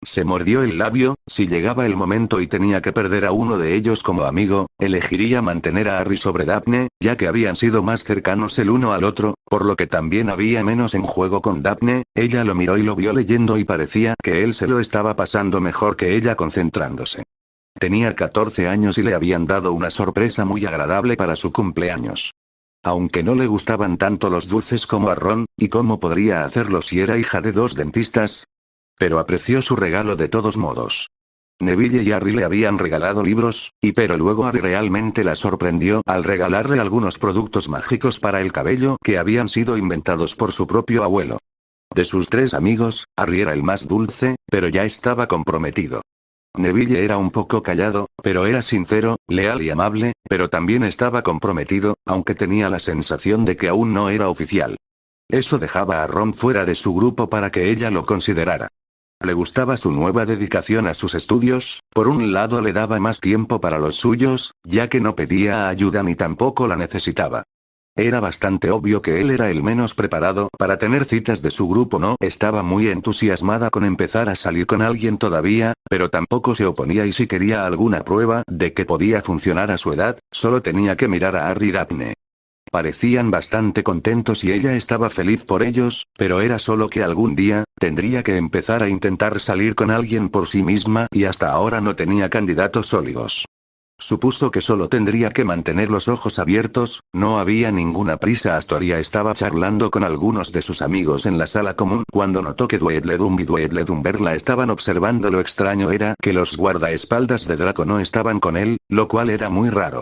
Se mordió el labio, si llegaba el momento y tenía que perder a uno de ellos como amigo, elegiría mantener a Harry sobre Daphne, ya que habían sido más cercanos el uno al otro, por lo que también había menos en juego con Daphne. Ella lo miró y lo vio leyendo y parecía que él se lo estaba pasando mejor que ella concentrándose. Tenía 14 años y le habían dado una sorpresa muy agradable para su cumpleaños. Aunque no le gustaban tanto los dulces como a Ron, ¿y cómo podría hacerlo si era hija de 2 dentistas? Pero apreció su regalo de todos modos. Neville y Harry le habían regalado libros, pero luego Harry realmente la sorprendió al regalarle algunos productos mágicos para el cabello que habían sido inventados por su propio abuelo. De sus 3 amigos, Harry era el más dulce, pero ya estaba comprometido. Neville era un poco callado, pero era sincero, leal y amable, pero también estaba comprometido, aunque tenía la sensación de que aún no era oficial. Eso dejaba a Ron fuera de su grupo para que ella lo considerara. Le gustaba su nueva dedicación a sus estudios, por un lado le daba más tiempo para los suyos, ya que no pedía ayuda ni tampoco la necesitaba. Era bastante obvio que él era el menos preparado para tener citas de su grupo. No estaba muy entusiasmada con empezar a salir con alguien todavía, pero tampoco se oponía y si quería alguna prueba de que podía funcionar a su edad, solo tenía que mirar a Harry y Daphne. Parecían bastante contentos y ella estaba feliz por ellos, pero era solo que algún día, tendría que empezar a intentar salir con alguien por sí misma y hasta ahora no tenía candidatos sólidos. Supuso que solo tendría que mantener los ojos abiertos, no había ninguna prisa. Astoria estaba charlando con algunos de sus amigos en la sala común cuando notó que Dweedledum y Dweedledumber la estaban observando. Lo extraño era que los guardaespaldas de Draco no estaban con él, lo cual era muy raro.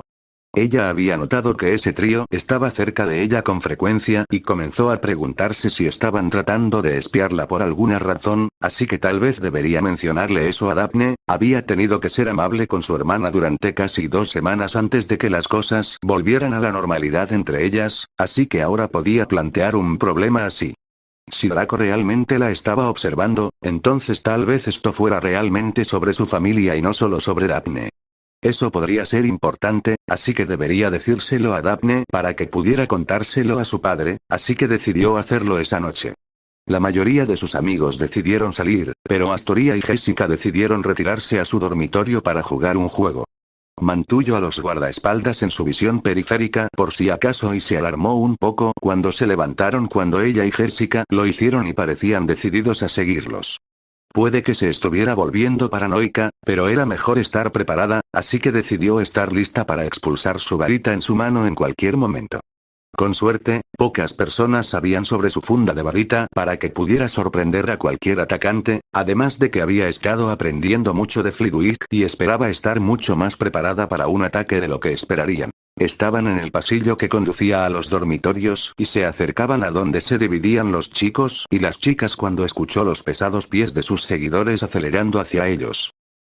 Ella había notado que ese trío estaba cerca de ella con frecuencia y comenzó a preguntarse si estaban tratando de espiarla por alguna razón, así que tal vez debería mencionarle eso a Daphne. Había tenido que ser amable con su hermana durante casi 2 semanas antes de que las cosas volvieran a la normalidad entre ellas, así que ahora podía plantear un problema así. Si Draco realmente la estaba observando, entonces tal vez esto fuera realmente sobre su familia y no solo sobre Daphne. Eso podría ser importante, así que debería decírselo a Daphne para que pudiera contárselo a su padre, así que decidió hacerlo esa noche. La mayoría de sus amigos decidieron salir, pero Astoria y Jessica decidieron retirarse a su dormitorio para jugar un juego. Mantuvo a los guardaespaldas en su visión periférica por si acaso y se alarmó un poco cuando se levantaron cuando ella y Jessica lo hicieron y parecían decididos a seguirlos. Puede que se estuviera volviendo paranoica, pero era mejor estar preparada, así que decidió estar lista para expulsar su varita en su mano en cualquier momento. Con suerte, pocas personas sabían sobre su funda de varita para que pudiera sorprender a cualquier atacante, además de que había estado aprendiendo mucho de Flitwick y esperaba estar mucho más preparada para un ataque de lo que esperarían. Estaban en el pasillo que conducía a los dormitorios y se acercaban a donde se dividían los chicos y las chicas cuando escuchó los pesados pies de sus seguidores acelerando hacia ellos.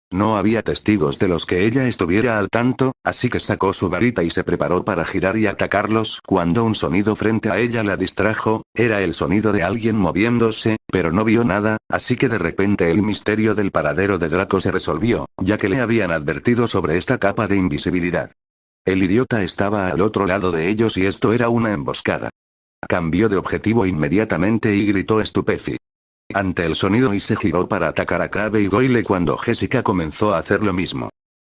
No había testigos de los que ella estuviera al tanto, así que sacó su varita y se preparó para girar y atacarlos cuando un sonido frente a ella la distrajo, era el sonido de alguien moviéndose, pero no vio nada, así que de repente el misterio del paradero de Draco se resolvió, ya que le habían advertido sobre esta capa de invisibilidad. El idiota estaba al otro lado de ellos y esto era una emboscada. Cambió de objetivo inmediatamente y gritó estupefacto ante el sonido y se giró para atacar a Crabbe y Goyle cuando Jessica comenzó a hacer lo mismo.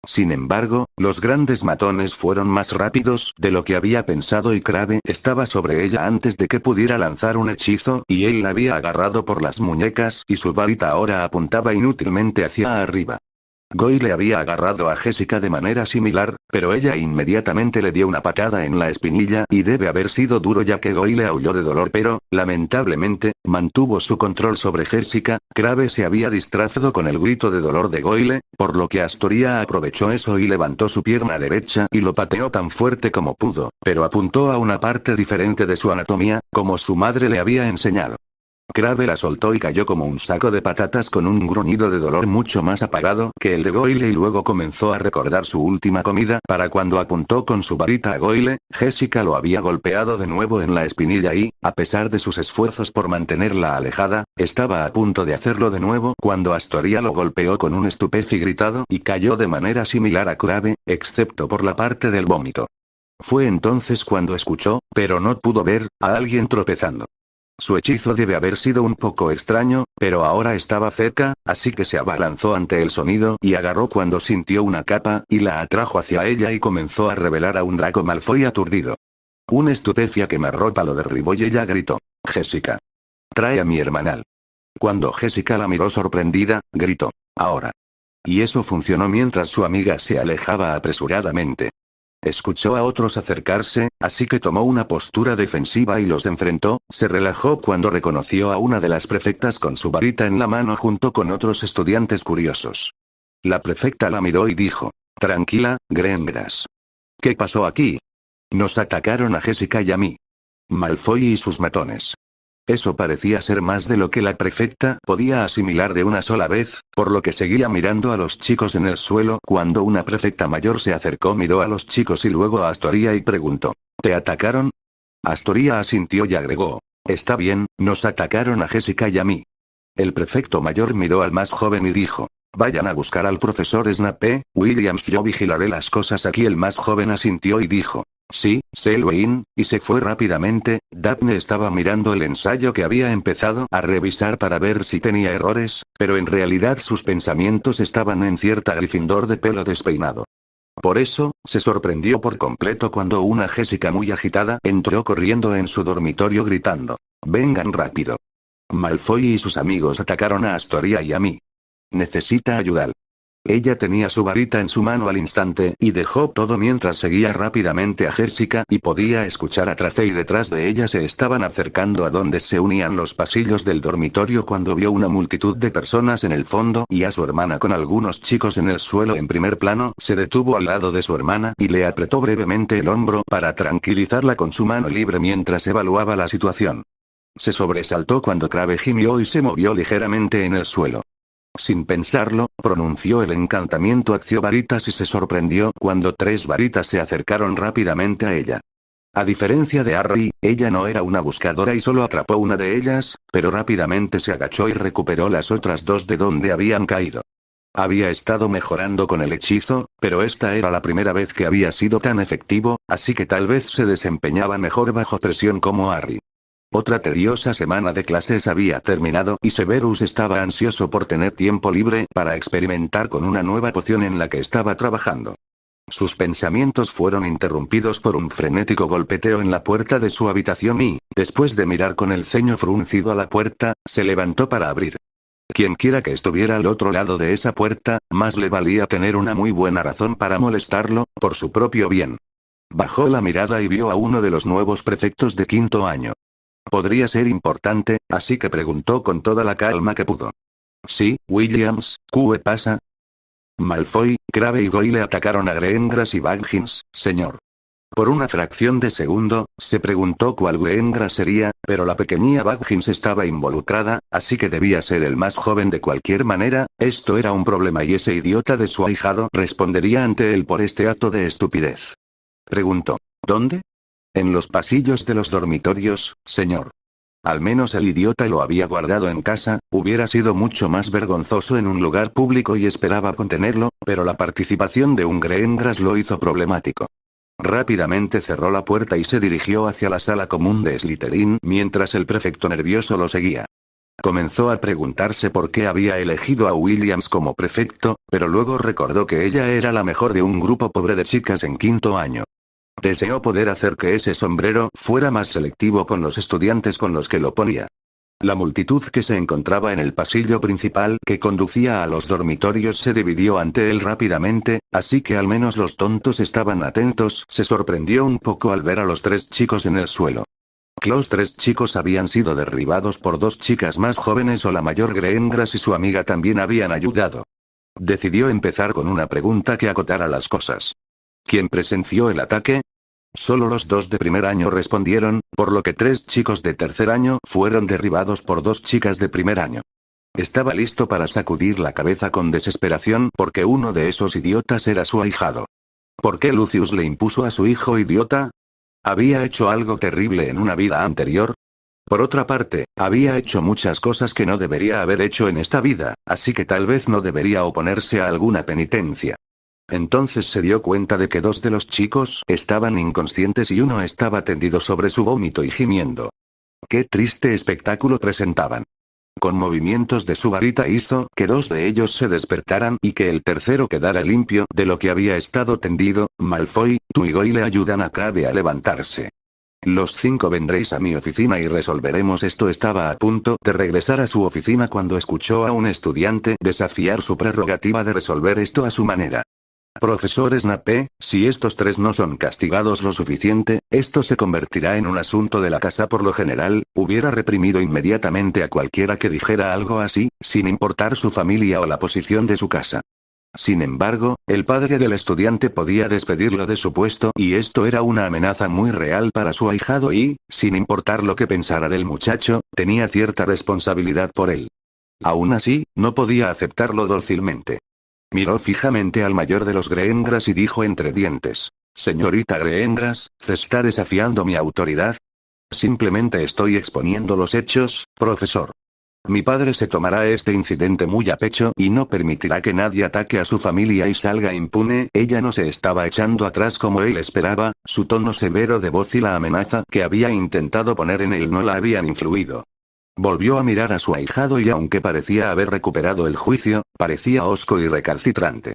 Sin embargo, los grandes matones fueron más rápidos de lo que había pensado y Crabbe estaba sobre ella antes de que pudiera lanzar un hechizo y él la había agarrado por las muñecas y su varita ahora apuntaba inútilmente hacia arriba. Goyle había agarrado a Jessica de manera similar, pero ella inmediatamente le dio una patada en la espinilla y debe haber sido duro ya que Goyle aulló de dolor pero, lamentablemente, mantuvo su control sobre Jessica. Crabbe se había distraído con el grito de dolor de Goyle, por lo que Astoria aprovechó eso y levantó su pierna derecha y lo pateó tan fuerte como pudo, pero apuntó a una parte diferente de su anatomía, como su madre le había enseñado. Crabbe la soltó y cayó como un saco de patatas con un gruñido de dolor mucho más apagado que el de Goyle y luego comenzó a recordar su última comida para cuando apuntó con su varita a Goyle. Jessica lo había golpeado de nuevo en la espinilla y, a pesar de sus esfuerzos por mantenerla alejada, estaba a punto de hacerlo de nuevo cuando Astoria lo golpeó con un estupefacto gritado y cayó de manera similar a Crabbe, excepto por la parte del vómito. Fue entonces cuando escuchó, pero no pudo ver, a alguien tropezando. Su hechizo debe haber sido un poco extraño, pero ahora estaba cerca, así que se abalanzó ante el sonido y agarró cuando sintió una capa y la atrajo hacia ella y comenzó a revelar a un Draco Malfoy aturdido. Un estupefacto quemarropa lo derribó y ella gritó: «Jessica. Trae a mi hermanal». Cuando Jessica la miró sorprendida, gritó: «Ahora». Y eso funcionó mientras su amiga se alejaba apresuradamente. Escuchó a otros acercarse, así que tomó una postura defensiva y los enfrentó. Se relajó cuando reconoció a una de las prefectas con su varita en la mano junto con otros estudiantes curiosos. La prefecta la miró y dijo: «Tranquila, Grengrass. ¿Qué pasó aquí? Nos atacaron a Jessica y a mí. Malfoy y sus matones». Eso parecía ser más de lo que la prefecta podía asimilar de una sola vez, por lo que seguía mirando a los chicos en el suelo cuando una prefecta mayor se acercó, miró a los chicos y luego a Astoria y preguntó: «¿Te atacaron?». Astoria asintió y agregó: «Está bien, nos atacaron a Jessica y a mí». El prefecto mayor miró al más joven y dijo: «Vayan a buscar al profesor Snape, Williams, yo vigilaré las cosas aquí». El más joven asintió y dijo: «Sí, Selwyn», y se fue rápidamente. Daphne estaba mirando el ensayo que había empezado a revisar para ver si tenía errores, pero en realidad sus pensamientos estaban en cierta Gryffindor de pelo despeinado. Por eso, se sorprendió por completo cuando una Jessica muy agitada entró corriendo en su dormitorio gritando: «Vengan rápido. Malfoy y sus amigos atacaron a Astoria y a mí. Necesita ayuda». Ella tenía su varita en su mano al instante y dejó todo mientras seguía rápidamente a Jessica y podía escuchar a Tracey detrás de ella. Se estaban acercando a donde se unían los pasillos del dormitorio cuando vio una multitud de personas en el fondo y a su hermana con algunos chicos en el suelo en primer plano. Se detuvo al lado de su hermana y le apretó brevemente el hombro para tranquilizarla con su mano libre mientras evaluaba la situación. Se sobresaltó cuando Crabbe gimió y se movió ligeramente en el suelo. Sin pensarlo, pronunció el encantamiento Accio Varitas y se sorprendió cuando 3 varitas se acercaron rápidamente a ella. A diferencia de Harry, ella no era una buscadora y solo atrapó una de ellas, pero rápidamente se agachó y recuperó las otras 2 de donde habían caído. Había estado mejorando con el hechizo, pero esta era la primera vez que había sido tan efectivo, así que tal vez se desempeñaba mejor bajo presión como Harry. Otra tediosa semana de clases había terminado y Severus estaba ansioso por tener tiempo libre para experimentar con una nueva poción en la que estaba trabajando. Sus pensamientos fueron interrumpidos por un frenético golpeteo en la puerta de su habitación y, después de mirar con el ceño fruncido a la puerta, se levantó para abrir. Quienquiera que estuviera al otro lado de esa puerta, más le valía tener una muy buena razón para molestarlo, por su propio bien. Bajó la mirada y vio a uno de los nuevos prefectos de quinto año. Podría ser importante, así que preguntó con toda la calma que pudo. Sí, Williams, ¿qué pasa? Malfoy, Crabbe y Goyle atacaron a Greengrass y Baggins, señor. Por una fracción de segundo, se preguntó cuál Greengrass sería, pero la pequeña Baggins estaba involucrada, así que debía ser el más joven de cualquier manera. Esto era un problema y ese idiota de su ahijado respondería ante él por este acto de estupidez. Preguntó. ¿Dónde? En los pasillos de los dormitorios, señor. Al menos el idiota lo había guardado en casa, hubiera sido mucho más vergonzoso en un lugar público y esperaba contenerlo, pero la participación de un Greengrass lo hizo problemático. Rápidamente cerró la puerta y se dirigió hacia la sala común de Slytherin mientras el prefecto nervioso lo seguía. Comenzó a preguntarse por qué había elegido a Williams como prefecto, pero luego recordó que ella era la mejor de un grupo pobre de chicas en quinto año. Deseó poder hacer que ese sombrero fuera más selectivo con los estudiantes con los que lo ponía. La multitud que se encontraba en el pasillo principal que conducía a los dormitorios se dividió ante él rápidamente, así que al menos los tontos estaban atentos. Se sorprendió un poco al ver a los tres chicos en el suelo. Los tres chicos habían sido derribados por dos chicas más jóvenes o la mayor Greengrass y su amiga también habían ayudado. Decidió empezar con una pregunta que acotara las cosas. ¿Quién presenció el ataque? Solo los dos de primer año respondieron, por lo que tres chicos de tercer año fueron derribados por dos chicas de primer año. Estaba listo para sacudir la cabeza con desesperación porque uno de esos idiotas era su ahijado. ¿Por qué Lucius le impuso a su hijo idiota? ¿Había hecho algo terrible en una vida anterior? Por otra parte, había hecho muchas cosas que no debería haber hecho en esta vida, así que tal vez no debería oponerse a alguna penitencia. Entonces se dio cuenta de que dos de los chicos estaban inconscientes y uno estaba tendido sobre su vómito y gimiendo. Qué triste espectáculo presentaban. Con movimientos de su varita hizo que dos de ellos se despertaran y que el tercero quedara limpio de lo que había estado tendido. Malfoy, tú y Goyle ayudan a Crabbe a levantarse. Los 5 vendréis a mi oficina y resolveremos esto. Estaba a punto de regresar a su oficina cuando escuchó a un estudiante desafiar su prerrogativa de resolver esto a su manera. Profesor Snape, si estos tres no son castigados lo suficiente, esto se convertirá en un asunto de la casa. Por lo general, hubiera reprimido inmediatamente a cualquiera que dijera algo así, sin importar su familia o la posición de su casa. Sin embargo, el padre del estudiante podía despedirlo de su puesto y esto era una amenaza muy real para su ahijado y, sin importar lo que pensara del muchacho, tenía cierta responsabilidad por él. Aún así, no podía aceptarlo dócilmente. Miró fijamente al mayor de los Greengrass y dijo entre dientes: Señorita Greengrass, ¿se está desafiando mi autoridad? Simplemente estoy exponiendo los hechos, profesor. Mi padre se tomará este incidente muy a pecho y no permitirá que nadie ataque a su familia y salga impune. Ella no se estaba echando atrás como él esperaba, su tono severo de voz y la amenaza que había intentado poner en él no la habían influido. Volvió a mirar a su ahijado y aunque parecía haber recuperado el juicio, parecía hosco y recalcitrante.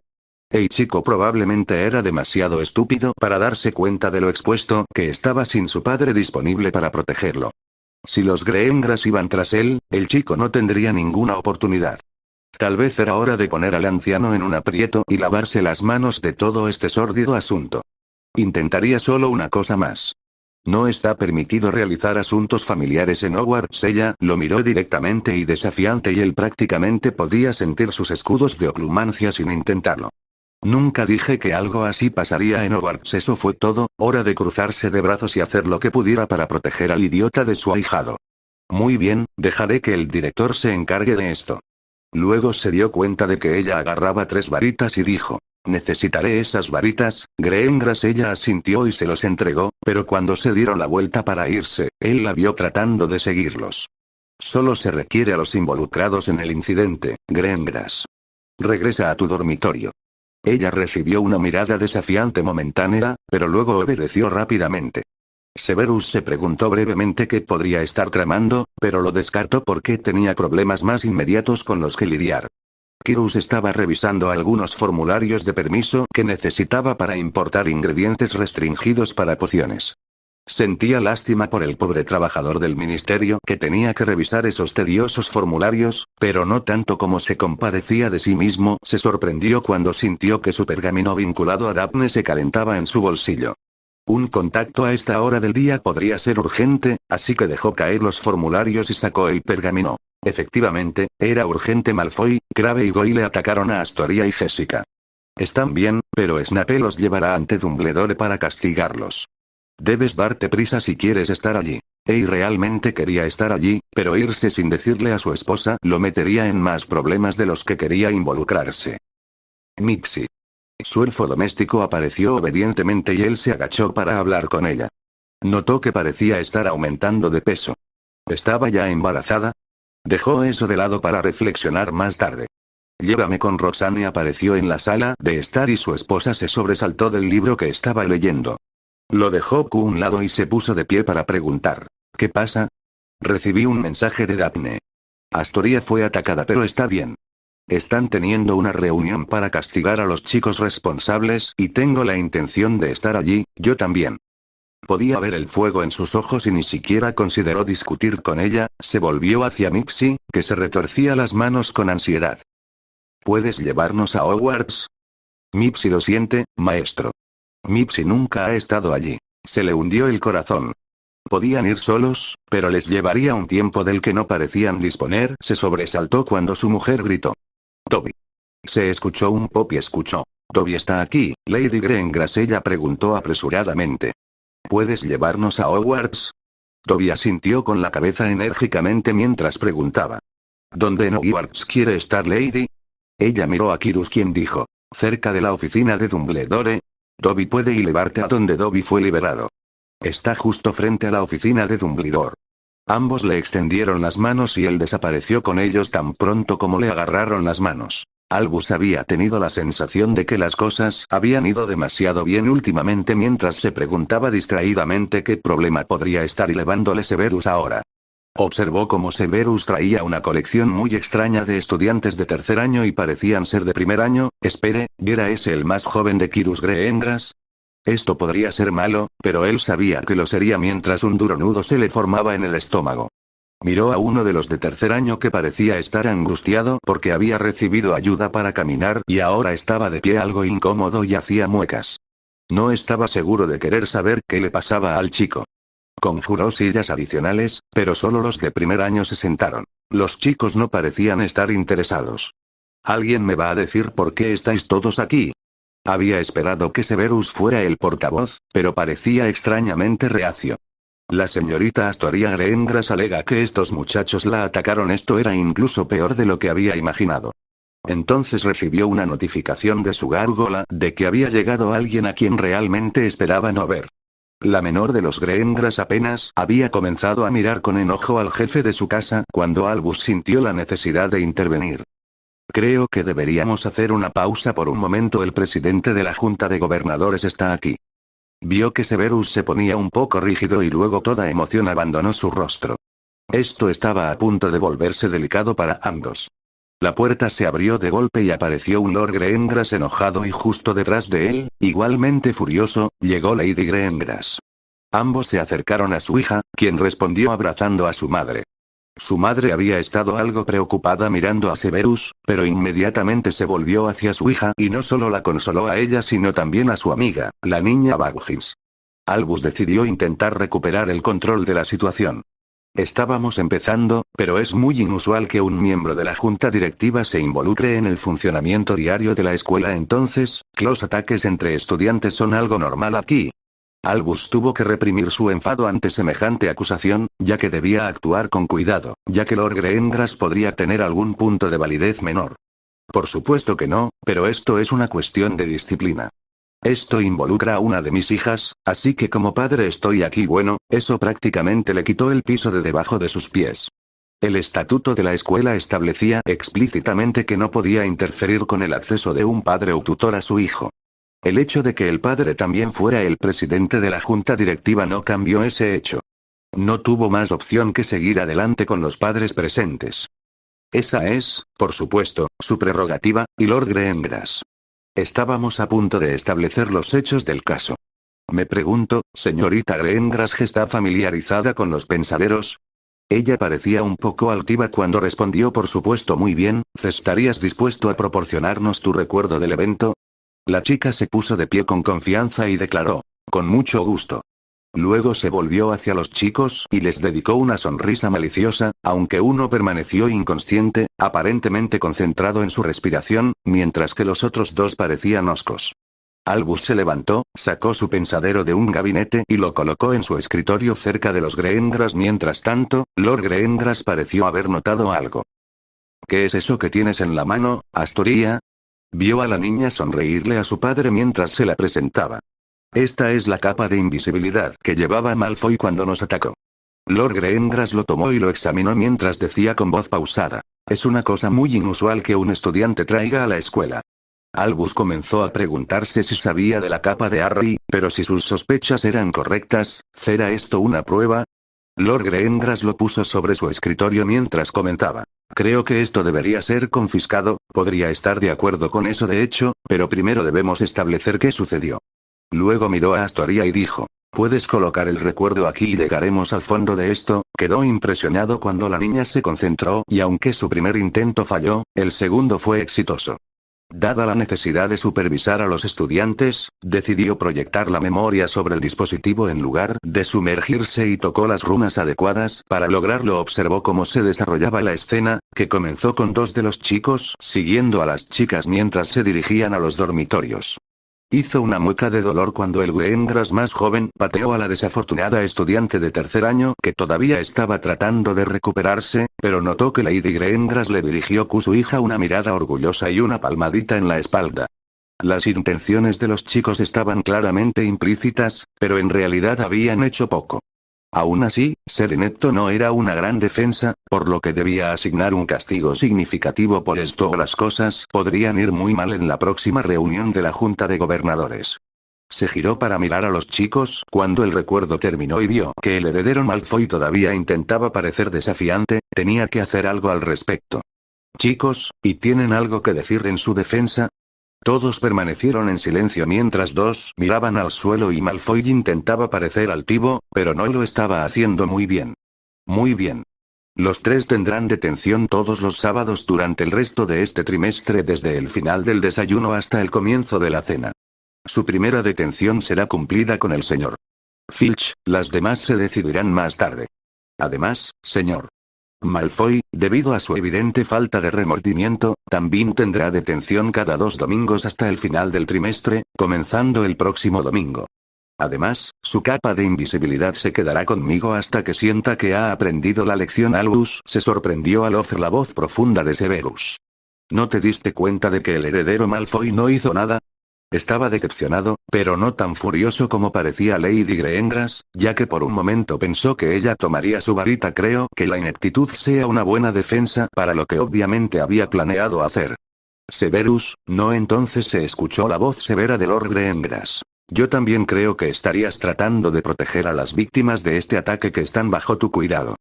El chico probablemente era demasiado estúpido para darse cuenta de lo expuesto que estaba sin su padre disponible para protegerlo. Si los Greengrass iban tras él, el chico no tendría ninguna oportunidad. Tal vez era hora de poner al anciano en un aprieto y lavarse las manos de todo este sórdido asunto. Intentaría solo una cosa más. No está permitido realizar asuntos familiares en Hogwarts. Ella lo miró directamente y desafiante y él prácticamente podía sentir sus escudos de oclumancia sin intentarlo. Nunca dije que algo así pasaría en Hogwarts. Eso fue todo, hora de cruzarse de brazos y hacer lo que pudiera para proteger al idiota de su ahijado. Muy bien, dejaré que el director se encargue de esto. Luego se dio cuenta de que ella agarraba 3 varitas y dijo: necesitaré esas varitas. Greengrass. Ella asintió y se los entregó, pero cuando se dieron la vuelta para irse, él la vio tratando de seguirlos. Solo se requiere a los involucrados en el incidente, Greengrass. Regresa a tu dormitorio. Ella recibió una mirada desafiante momentánea, pero luego obedeció rápidamente. Severus se preguntó brevemente qué podría estar tramando, pero lo descartó porque tenía problemas más inmediatos con los que lidiar. Kirus estaba revisando algunos formularios de permiso que necesitaba para importar ingredientes restringidos para pociones. Sentía lástima por el pobre trabajador del ministerio que tenía que revisar esos tediosos formularios, pero no tanto como se compadecía de sí mismo. Se sorprendió cuando sintió que su pergamino vinculado a Daphne se calentaba en su bolsillo. Un contacto a esta hora del día podría ser urgente, así que dejó caer los formularios y sacó el pergamino. Efectivamente, era urgente. Malfoy, Crabbe y Goyle atacaron a Astoria y Jessica. Están bien, pero Snape los llevará ante Dumbledore para castigarlos. Debes darte prisa si quieres estar allí. Harry realmente quería estar allí, pero irse sin decirle a su esposa lo metería en más problemas de los que quería involucrarse. Mixie. Su elfo doméstico apareció obedientemente y él se agachó para hablar con ella. Notó que parecía estar aumentando de peso. ¿Estaba ya embarazada? Dejó eso de lado para reflexionar más tarde. Llévame con Roxane apareció en la sala de estar y su esposa se sobresaltó del libro que estaba leyendo. Lo dejó a un lado y se puso de pie para preguntar. ¿Qué pasa? Recibí un mensaje de Daphne. Astoria fue atacada pero está bien. Están teniendo una reunión para castigar a los chicos responsables y tengo la intención de estar allí, yo también. Podía ver el fuego en sus ojos y ni siquiera consideró discutir con ella. Se volvió hacia Mixie, que se retorcía las manos con ansiedad. ¿Puedes llevarnos a Hogwarts? Mixie lo siente, maestro. Mixie nunca ha estado allí. Se le hundió el corazón. Podían ir solos, pero les llevaría un tiempo del que no parecían disponer. Se sobresaltó cuando su mujer gritó. Dobby. Se escuchó un pop y escuchó. Dobby está aquí, Lady Grengas. Ella preguntó apresuradamente. ¿Puedes llevarnos a Hogwarts? Dobby asintió con la cabeza enérgicamente mientras preguntaba. ¿Dónde en Hogwarts quiere estar Lady? Ella miró a Kirus, quien dijo. Cerca de la oficina de Dumbledore. Dobby puede ir llevarte a donde Dobby fue liberado. Está justo frente a la oficina de Dumbledore. Ambos le extendieron las manos y él desapareció con ellos tan pronto como le agarraron las manos. Albus había tenido la sensación de que las cosas habían ido demasiado bien últimamente mientras se preguntaba distraídamente qué problema podría estar llevándole Severus ahora. Observó cómo Severus traía una colección muy extraña de estudiantes de tercer año y parecían ser de primer año. Espere, ¿era ese el más joven de Quirus Gringotts? Esto podría ser malo, pero él sabía que lo sería mientras un duro nudo se le formaba en el estómago. Miró a uno de los de tercer año que parecía estar angustiado porque había recibido ayuda para caminar y ahora estaba de pie algo incómodo y hacía muecas. No estaba seguro de querer saber qué le pasaba al chico. Conjuró sillas adicionales, pero solo los de primer año se sentaron. Los chicos no parecían estar interesados. ¿Alguien me va a decir por qué estáis todos aquí? Había esperado que Severus fuera el portavoz, pero parecía extrañamente reacio. La señorita Astoria Gringotts alega que estos muchachos la atacaron. Esto era incluso peor de lo que había imaginado. Entonces recibió una notificación de su gárgola de que había llegado alguien a quien realmente esperaba no ver. La menor de los Gringotts apenas había comenzado a mirar con enojo al jefe de su casa cuando Albus sintió la necesidad de intervenir. Creo que deberíamos hacer una pausa por un momento. El presidente de la Junta de Gobernadores está aquí. Vio que Severus se ponía un poco rígido y luego toda emoción abandonó su rostro. Esto estaba a punto de volverse delicado para ambos. La puerta se abrió de golpe y apareció un Lord Gringotts enojado y justo detrás de él, igualmente furioso, llegó Lady Gringotts. Ambos se acercaron a su hija, quien respondió abrazando a su madre. Su madre había estado algo preocupada mirando a Severus, pero inmediatamente se volvió hacia su hija y no solo la consoló a ella sino también a su amiga, la niña Baggins. Albus decidió intentar recuperar el control de la situación. Estábamos empezando, pero es muy inusual que un miembro de la junta directiva se involucre en el funcionamiento diario de la escuela. Entonces, los ataques entre estudiantes son algo normal aquí. Albus tuvo que reprimir su enfado ante semejante acusación, ya que debía actuar con cuidado, ya que Lord Gringotts podría tener algún punto de validez menor. Por supuesto que no, pero esto es una cuestión de disciplina. Esto involucra a una de mis hijas, así que como padre estoy aquí. Bueno, eso prácticamente le quitó el piso de debajo de sus pies. El estatuto de la escuela establecía explícitamente que no podía interferir con el acceso de un padre o tutor a su hijo. El hecho de que el padre también fuera el presidente de la junta directiva no cambió ese hecho. No tuvo más opción que seguir adelante con los padres presentes. Esa es, por supuesto, su prerrogativa, y Lord Greengrass. Estábamos a punto de establecer los hechos del caso. Me pregunto, señorita Greengrass, ¿está familiarizada con los pensaderos? Ella parecía un poco altiva cuando respondió, por supuesto, muy bien. ¿Estarías dispuesto a proporcionarnos tu recuerdo del evento? La chica se puso de pie con confianza y declaró, con mucho gusto. Luego se volvió hacia los chicos y les dedicó una sonrisa maliciosa, aunque uno permaneció inconsciente, aparentemente concentrado en su respiración, mientras que los otros dos parecían hoscos. Albus se levantó, sacó su pensadero de un gabinete y lo colocó en su escritorio cerca de los Greengrass. Mientras tanto, Lord Greengrass pareció haber notado algo. ¿Qué es eso que tienes en la mano, Astoria? Vio a la niña sonreírle a su padre mientras se la presentaba. Esta es la capa de invisibilidad que llevaba Malfoy cuando nos atacó. Lord Greengrass lo tomó y lo examinó mientras decía con voz pausada. Es una cosa muy inusual que un estudiante traiga a la escuela. Albus comenzó a preguntarse si sabía de la capa de Harry, pero si sus sospechas eran correctas, ¿será esto una prueba? Lord Greengrass lo puso sobre su escritorio mientras comentaba. Creo que esto debería ser confiscado, podría estar de acuerdo con eso de hecho, pero primero debemos establecer qué sucedió. Luego miró a Astoria y dijo, ¿puedes colocar el recuerdo aquí y llegaremos al fondo de esto? Quedó impresionado cuando la niña se concentró y aunque su primer intento falló, el segundo fue exitoso. Dada la necesidad de supervisar a los estudiantes, decidió proyectar la memoria sobre el dispositivo en lugar de sumergirse y tocó las runas adecuadas. Para lograrlo observó cómo se desarrollaba la escena, que comenzó con dos de los chicos siguiendo a las chicas mientras se dirigían a los dormitorios. Hizo una mueca de dolor cuando el Greengrass más joven pateó a la desafortunada estudiante de tercer año que todavía estaba tratando de recuperarse, pero notó que Lady Greengrass le dirigió a su hija una mirada orgullosa y una palmadita en la espalda. Las intenciones de los chicos estaban claramente implícitas, pero en realidad habían hecho poco. Aún así, ser inepto no era una gran defensa, por lo que debía asignar un castigo significativo por esto o las cosas podrían ir muy mal en la próxima reunión de la Junta de Gobernadores. Se giró para mirar a los chicos cuando el recuerdo terminó y vio que el heredero Malfoy todavía intentaba parecer desafiante, tenía que hacer algo al respecto. Chicos, ¿y tienen algo que decir en su defensa? Todos permanecieron en silencio mientras dos miraban al suelo y Malfoy intentaba parecer altivo, pero no lo estaba haciendo muy bien. Muy bien. Los tres tendrán detención todos los sábados durante el resto de este trimestre desde el final del desayuno hasta el comienzo de la cena. Su primera detención será cumplida con el señor Filch, las demás se decidirán más tarde. Además, señor Malfoy, debido a su evidente falta de remordimiento, también tendrá detención cada 2 domingos hasta el final del trimestre, comenzando el próximo domingo. Además, su capa de invisibilidad se quedará conmigo hasta que sienta que ha aprendido la lección. Albus se sorprendió al oír la voz profunda de Severus. ¿No te diste cuenta de que el heredero Malfoy no hizo nada? Estaba decepcionado, pero no tan furioso como parecía Lady Greengrass, ya que por un momento pensó que ella tomaría su varita. Creo que la ineptitud sea una buena defensa para lo que obviamente había planeado hacer. Severus, no. Entonces se escuchó la voz severa de Lord Greengrass. Yo también creo que estarías tratando de proteger a las víctimas de este ataque que están bajo tu cuidado.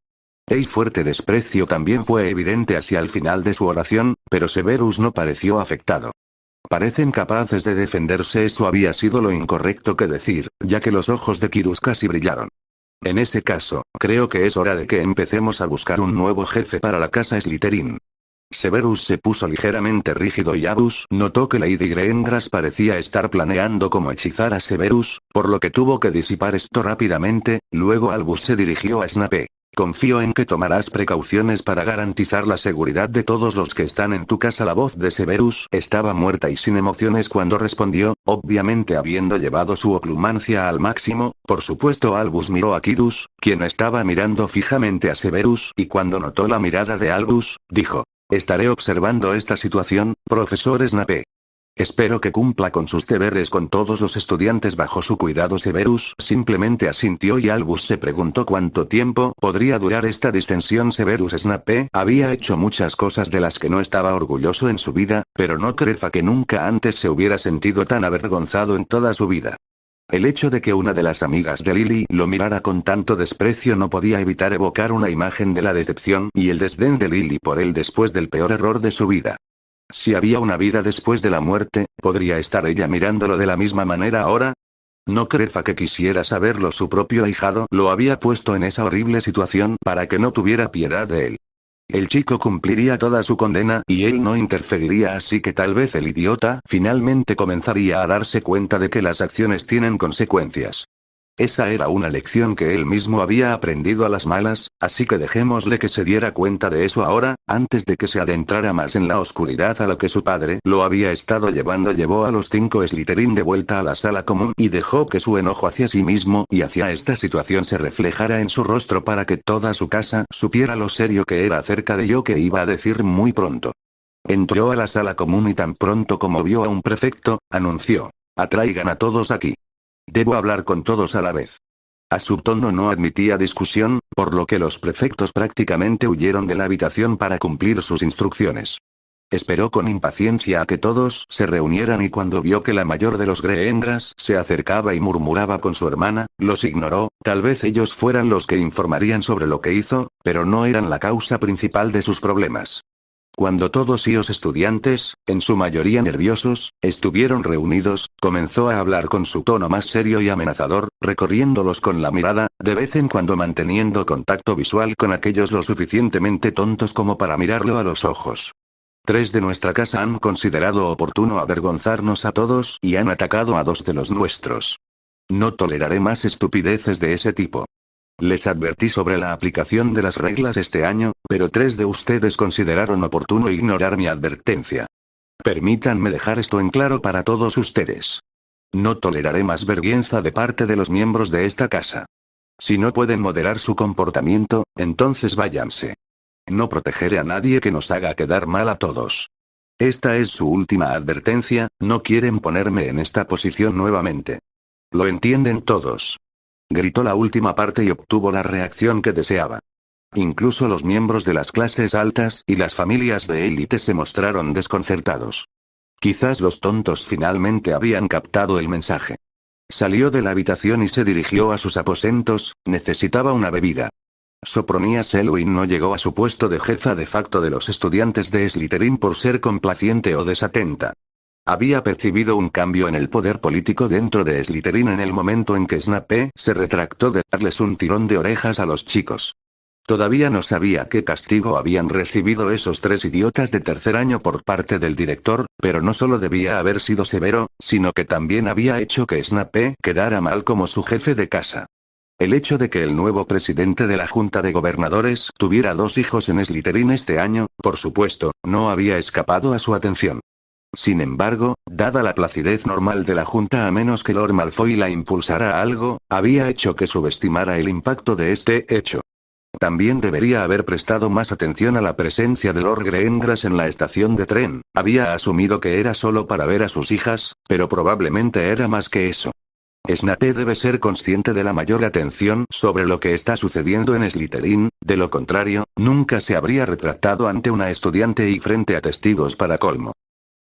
El fuerte desprecio también fue evidente hacia el final de su oración, pero Severus no pareció afectado. Parecen capaces de defenderse. Eso había sido lo incorrecto que decir, ya que los ojos de Quirrell casi brillaron. En ese caso, creo que es hora de que empecemos a buscar un nuevo jefe para la casa Slytherin. Severus se puso ligeramente rígido y Albus notó que Lady Greengrass parecía estar planeando cómo hechizar a Severus, por lo que tuvo que disipar esto rápidamente. Luego Albus se dirigió a Snape. Confío en que tomarás precauciones para garantizar la seguridad de todos los que están en tu casa. La voz de Severus estaba muerta y sin emociones cuando respondió, obviamente habiendo llevado su oclumancia al máximo. Por supuesto. Albus miró a Quirrell, quien estaba mirando fijamente a Severus, y cuando notó la mirada de Albus, dijo: estaré observando esta situación, profesor Snape. Espero que cumpla con sus deberes con todos los estudiantes bajo su cuidado. Severus simplemente asintió y Albus se preguntó cuánto tiempo podría durar esta distensión. Severus Snape había hecho muchas cosas de las que no estaba orgulloso en su vida, pero no creo que nunca antes se hubiera sentido tan avergonzado en toda su vida. El hecho de que una de las amigas de Lily lo mirara con tanto desprecio no podía evitar evocar una imagen de la decepción y el desdén de Lily por él después del peor error de su vida. Si había una vida después de la muerte, ¿podría estar ella mirándolo de la misma manera ahora? No crefa que quisiera saberlo, su propio ahijado lo había puesto en esa horrible situación para que no tuviera piedad de él. El chico cumpliría toda su condena y él no interferiría, así que tal vez el idiota finalmente comenzaría a darse cuenta de que las acciones tienen consecuencias. Esa era una lección que él mismo había aprendido a las malas, así que dejémosle que se diera cuenta de eso ahora, antes de que se adentrara más en la oscuridad a lo que su padre lo había estado llevando. Llevó a los 5 Slytherin de vuelta a la sala común y dejó que su enojo hacia sí mismo y hacia esta situación se reflejara en su rostro para que toda su casa supiera lo serio que era acerca de lo que iba a decir muy pronto. Entró a la sala común y tan pronto como vio a un prefecto, anunció: «Atraigan a todos aquí. Debo hablar con todos a la vez». A su tono no admitía discusión, por lo que los prefectos prácticamente huyeron de la habitación para cumplir sus instrucciones. Esperó con impaciencia a que todos se reunieran y cuando vio que la mayor de los Greendras se acercaba y murmuraba con su hermana, los ignoró. Tal vez ellos fueran los que informarían sobre lo que hizo, pero no eran la causa principal de sus problemas. Cuando todos los estudiantes, en su mayoría nerviosos, estuvieron reunidos, comenzó a hablar con su tono más serio y amenazador, recorriéndolos con la mirada, de vez en cuando manteniendo contacto visual con aquellos lo suficientemente tontos como para mirarlo a los ojos. 3 de nuestra casa han considerado oportuno avergonzarnos a todos y han atacado a 2 de los nuestros. No toleraré más estupideces de ese tipo. Les advertí sobre la aplicación de las reglas este año, pero 3 de ustedes consideraron oportuno ignorar mi advertencia. Permítanme dejar esto en claro para todos ustedes. No toleraré más vergüenza de parte de los miembros de esta casa. Si no pueden moderar su comportamiento, entonces váyanse. No protegeré a nadie que nos haga quedar mal a todos. Esta es su última advertencia, no quieren ponerme en esta posición nuevamente. ¿Lo entienden todos?», gritó la última parte y obtuvo la reacción que deseaba. Incluso los miembros de las clases altas y las familias de élite se mostraron desconcertados. Quizás los tontos finalmente habían captado el mensaje. Salió de la habitación y se dirigió a sus aposentos. Necesitaba una bebida. Sophronia Selwyn no llegó a su puesto de jefa de facto de los estudiantes de Slytherin por ser complaciente o desatenta. Había percibido un cambio en el poder político dentro de Slytherin en el momento en que Snape se retractó de darles un tirón de orejas a los chicos. Todavía no sabía qué castigo habían recibido esos 3 idiotas de tercer año por parte del director, pero no solo debía haber sido severo, sino que también había hecho que Snape quedara mal como su jefe de casa. El hecho de que el nuevo presidente de la Junta de Gobernadores tuviera 2 hijos en Slytherin este año, por supuesto, no había escapado a su atención. Sin embargo, dada la placidez normal de la Junta, a menos que Lord Malfoy la impulsara a algo, había hecho que subestimara el impacto de este hecho. También debería haber prestado más atención a la presencia de Lord Greendras en la estación de tren. Había asumido que era solo para ver a sus hijas, pero probablemente era más que eso. Snape debe ser consciente de la mayor atención sobre lo que está sucediendo en Slytherin, de lo contrario, nunca se habría retractado ante una estudiante y frente a testigos para colmo.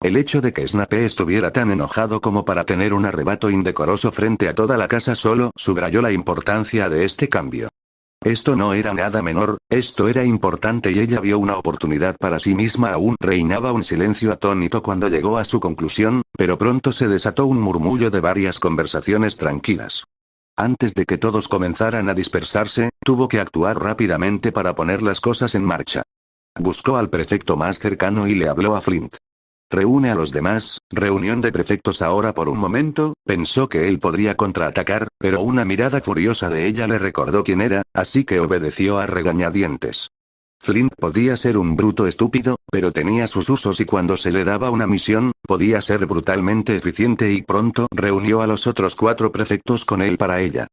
El hecho de que Snape estuviera tan enojado como para tener un arrebato indecoroso frente a toda la casa solo subrayó la importancia de este cambio. Esto no era nada menor, esto era importante y ella vio una oportunidad para sí misma. Aún reinaba un silencio atónito cuando llegó a su conclusión, pero pronto se desató un murmullo de varias conversaciones tranquilas. Antes de que todos comenzaran a dispersarse, tuvo que actuar rápidamente para poner las cosas en marcha. Buscó al prefecto más cercano y le habló a Flint. «Reúne a los demás, reunión de prefectos ahora». Por un momento, pensó que él podría contraatacar, pero una mirada furiosa de ella le recordó quién era, así que obedeció a regañadientes. Flint podía ser un bruto estúpido, pero tenía sus usos y cuando se le daba una misión, podía ser brutalmente eficiente y pronto reunió a los otros 4 prefectos con él para ella.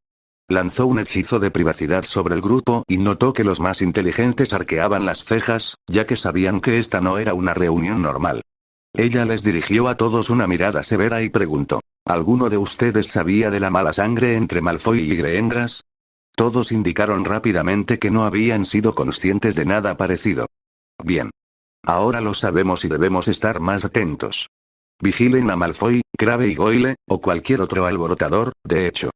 Lanzó un hechizo de privacidad sobre el grupo y notó que los más inteligentes arqueaban las cejas, ya que sabían que esta no era una reunión normal. Ella les dirigió a todos una mirada severa y preguntó: ¿Alguno de ustedes sabía de la mala sangre entre Malfoy y Greendras? Todos indicaron rápidamente que no habían sido conscientes de nada parecido. Bien. Ahora lo sabemos y debemos estar más atentos. Vigilen a Malfoy, Crabbe y Goyle, o cualquier otro alborotador, de hecho.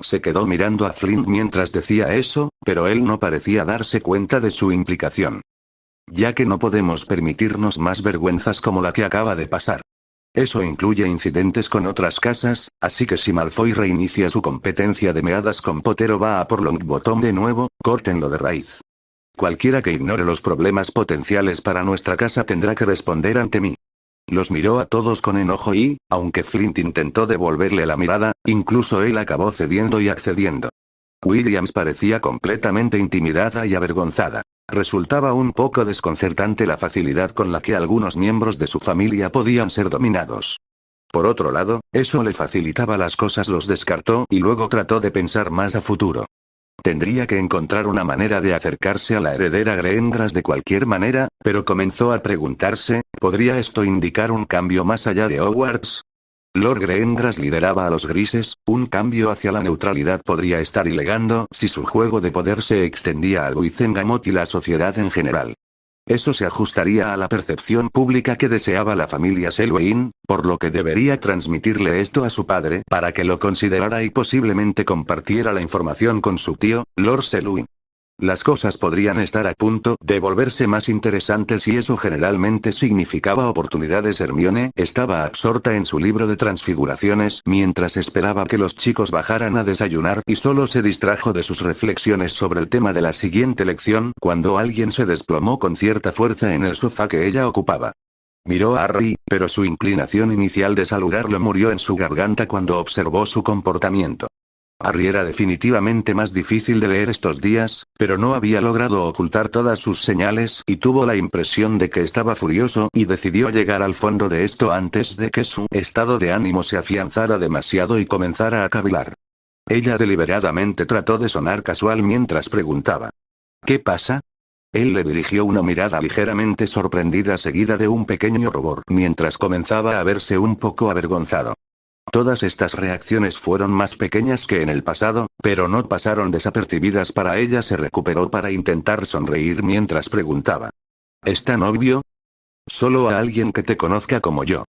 Se quedó mirando a Flint mientras decía eso, pero él no parecía darse cuenta de su implicación. Ya que no podemos permitirnos más vergüenzas como la que acaba de pasar. Eso incluye incidentes con otras casas, así que si Malfoy reinicia su competencia de meadas con Potter o va a por Longbottom de nuevo, córtenlo de raíz. Cualquiera que ignore los problemas potenciales para nuestra casa tendrá que responder ante mí. Los miró a todos con enojo y, aunque Flint intentó devolverle la mirada, incluso él acabó cediendo y accediendo. Williams parecía completamente intimidada y avergonzada. Resultaba un poco desconcertante la facilidad con la que algunos miembros de su familia podían ser dominados. Por otro lado, eso le facilitaba las cosas, los descartó y luego trató de pensar más a futuro. Tendría que encontrar una manera de acercarse a la heredera Greengras de cualquier manera, pero comenzó a preguntarse, ¿podría esto indicar un cambio más allá de Hogwarts? Lord Greengras lideraba a los grises, un cambio hacia la neutralidad podría estar ilegando si su juego de poder se extendía a Wizengamot y la sociedad en general. Eso se ajustaría a la percepción pública que deseaba la familia Selwyn, por lo que debería transmitirle esto a su padre para que lo considerara y posiblemente compartiera la información con su tío, Lord Selwyn. Las cosas podrían estar a punto de volverse más interesantes y eso generalmente significaba oportunidades. Hermione estaba absorta en su libro de transfiguraciones mientras esperaba que los chicos bajaran a desayunar y solo se distrajo de sus reflexiones sobre el tema de la siguiente lección cuando alguien se desplomó con cierta fuerza en el sofá que ella ocupaba. Miró a Harry, pero su inclinación inicial de saludarlo murió en su garganta cuando observó su comportamiento. Harry era definitivamente más difícil de leer estos días, pero no había logrado ocultar todas sus señales y tuvo la impresión de que estaba furioso y decidió llegar al fondo de esto antes de que su estado de ánimo se afianzara demasiado y comenzara a cavilar. Ella deliberadamente trató de sonar casual mientras preguntaba. ¿Qué pasa? Él le dirigió una mirada ligeramente sorprendida seguida de un pequeño rubor mientras comenzaba a verse un poco avergonzado. Todas estas reacciones fueron más pequeñas que en el pasado, pero no pasaron desapercibidas para ella. Se recuperó para intentar sonreír mientras preguntaba. ¿Es tan obvio? Solo a alguien que te conozca como yo.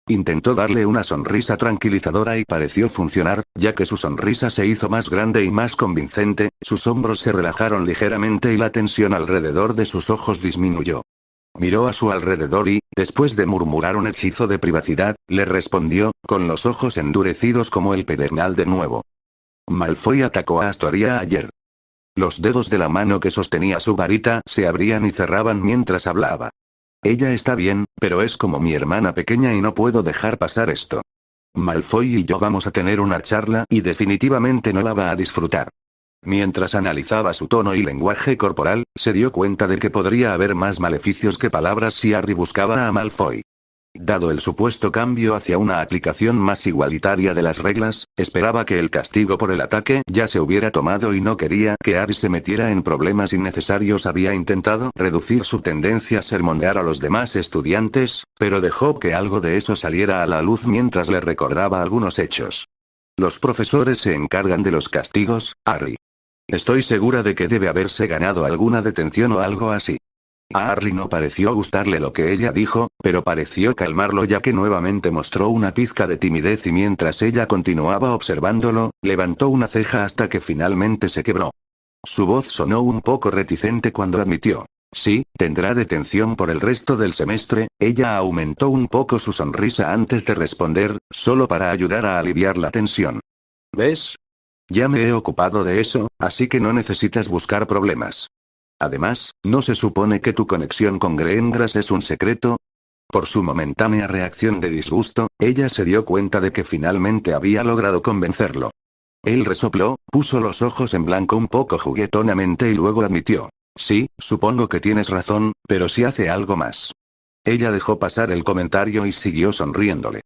Intentó darle una sonrisa tranquilizadora y pareció funcionar, ya que su sonrisa se hizo más grande y más convincente, sus hombros se relajaron ligeramente y la tensión alrededor de sus ojos disminuyó. Miró a su alrededor y, después de murmurar un hechizo de privacidad, le respondió, con los ojos endurecidos como el pedernal de nuevo. Malfoy atacó a Astoria ayer. Los dedos de la mano que sostenía su varita se abrían y cerraban mientras hablaba. Ella está bien, pero es como mi hermana pequeña y no puedo dejar pasar esto. Malfoy y yo vamos a tener una charla y definitivamente no la va a disfrutar. Mientras analizaba su tono y lenguaje corporal, se dio cuenta de que podría haber más maleficios que palabras si Harry buscaba a Malfoy. Dado el supuesto cambio hacia una aplicación más igualitaria de las reglas, esperaba que el castigo por el ataque ya se hubiera tomado y no quería que Harry se metiera en problemas innecesarios. Había intentado reducir su tendencia a sermonear a los demás estudiantes, pero dejó que algo de eso saliera a la luz mientras le recordaba algunos hechos. Los profesores se encargan de los castigos, Harry. Estoy segura de que debe haberse ganado alguna detención o algo así. A Harry no pareció gustarle lo que ella dijo, pero pareció calmarlo ya que nuevamente mostró una pizca de timidez y mientras ella continuaba observándolo, levantó una ceja hasta que finalmente se quebró. Su voz sonó un poco reticente cuando admitió. Sí, tendrá detención por el resto del semestre. Ella aumentó un poco su sonrisa antes de responder, solo para ayudar a aliviar la tensión. ¿Ves? Ya me he ocupado de eso, así que no necesitas buscar problemas. Además, ¿no se supone que tu conexión con Greengras es un secreto? Por su momentánea reacción de disgusto, ella se dio cuenta de que finalmente había logrado convencerlo. Él resopló, puso los ojos en blanco un poco juguetonamente y luego admitió. Sí, supongo que tienes razón, pero si hace algo más. Ella dejó pasar el comentario y siguió sonriéndole.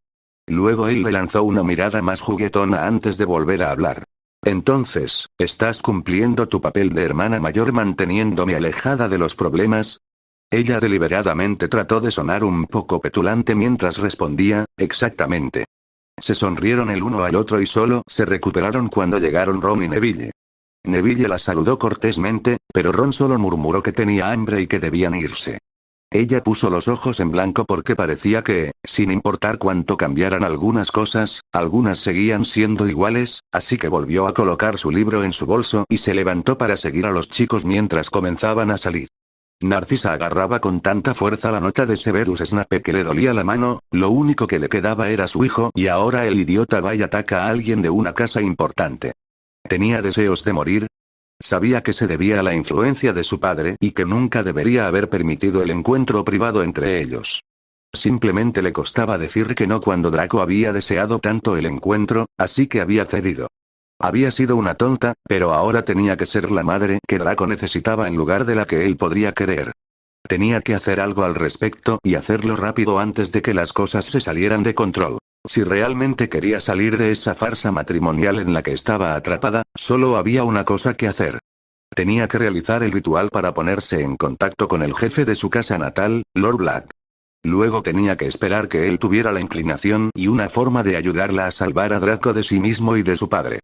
Luego él le lanzó una mirada más juguetona antes de volver a hablar. Entonces, ¿estás cumpliendo tu papel de hermana mayor manteniéndome alejada de los problemas? Ella deliberadamente trató de sonar un poco petulante mientras respondía, exactamente. Se sonrieron el uno al otro y solo se recuperaron cuando llegaron Ron y Neville. Neville la saludó cortésmente, pero Ron solo murmuró que tenía hambre y que debían irse. Ella puso los ojos en blanco porque parecía que, sin importar cuánto cambiaran algunas cosas, algunas seguían siendo iguales, así que volvió a colocar su libro en su bolso y se levantó para seguir a los chicos mientras comenzaban a salir. Narcisa agarraba con tanta fuerza la nota de Severus Snape que le dolía la mano, lo único que le quedaba era su hijo y ahora el idiota va y ataca a alguien de una casa importante. ¿Tenía deseos de morir? Sabía que se debía a la influencia de su padre y que nunca debería haber permitido el encuentro privado entre ellos. Simplemente le costaba decir que no cuando Draco había deseado tanto el encuentro, así que había cedido. Había sido una tonta, pero ahora tenía que ser la madre que Draco necesitaba en lugar de la que él podría querer. Tenía que hacer algo al respecto y hacerlo rápido antes de que las cosas se salieran de control. Si realmente quería salir de esa farsa matrimonial en la que estaba atrapada, solo había una cosa que hacer. Tenía que realizar el ritual para ponerse en contacto con el jefe de su casa natal, Lord Black. Luego tenía que esperar que él tuviera la inclinación y una forma de ayudarla a salvar a Draco de sí mismo y de su padre.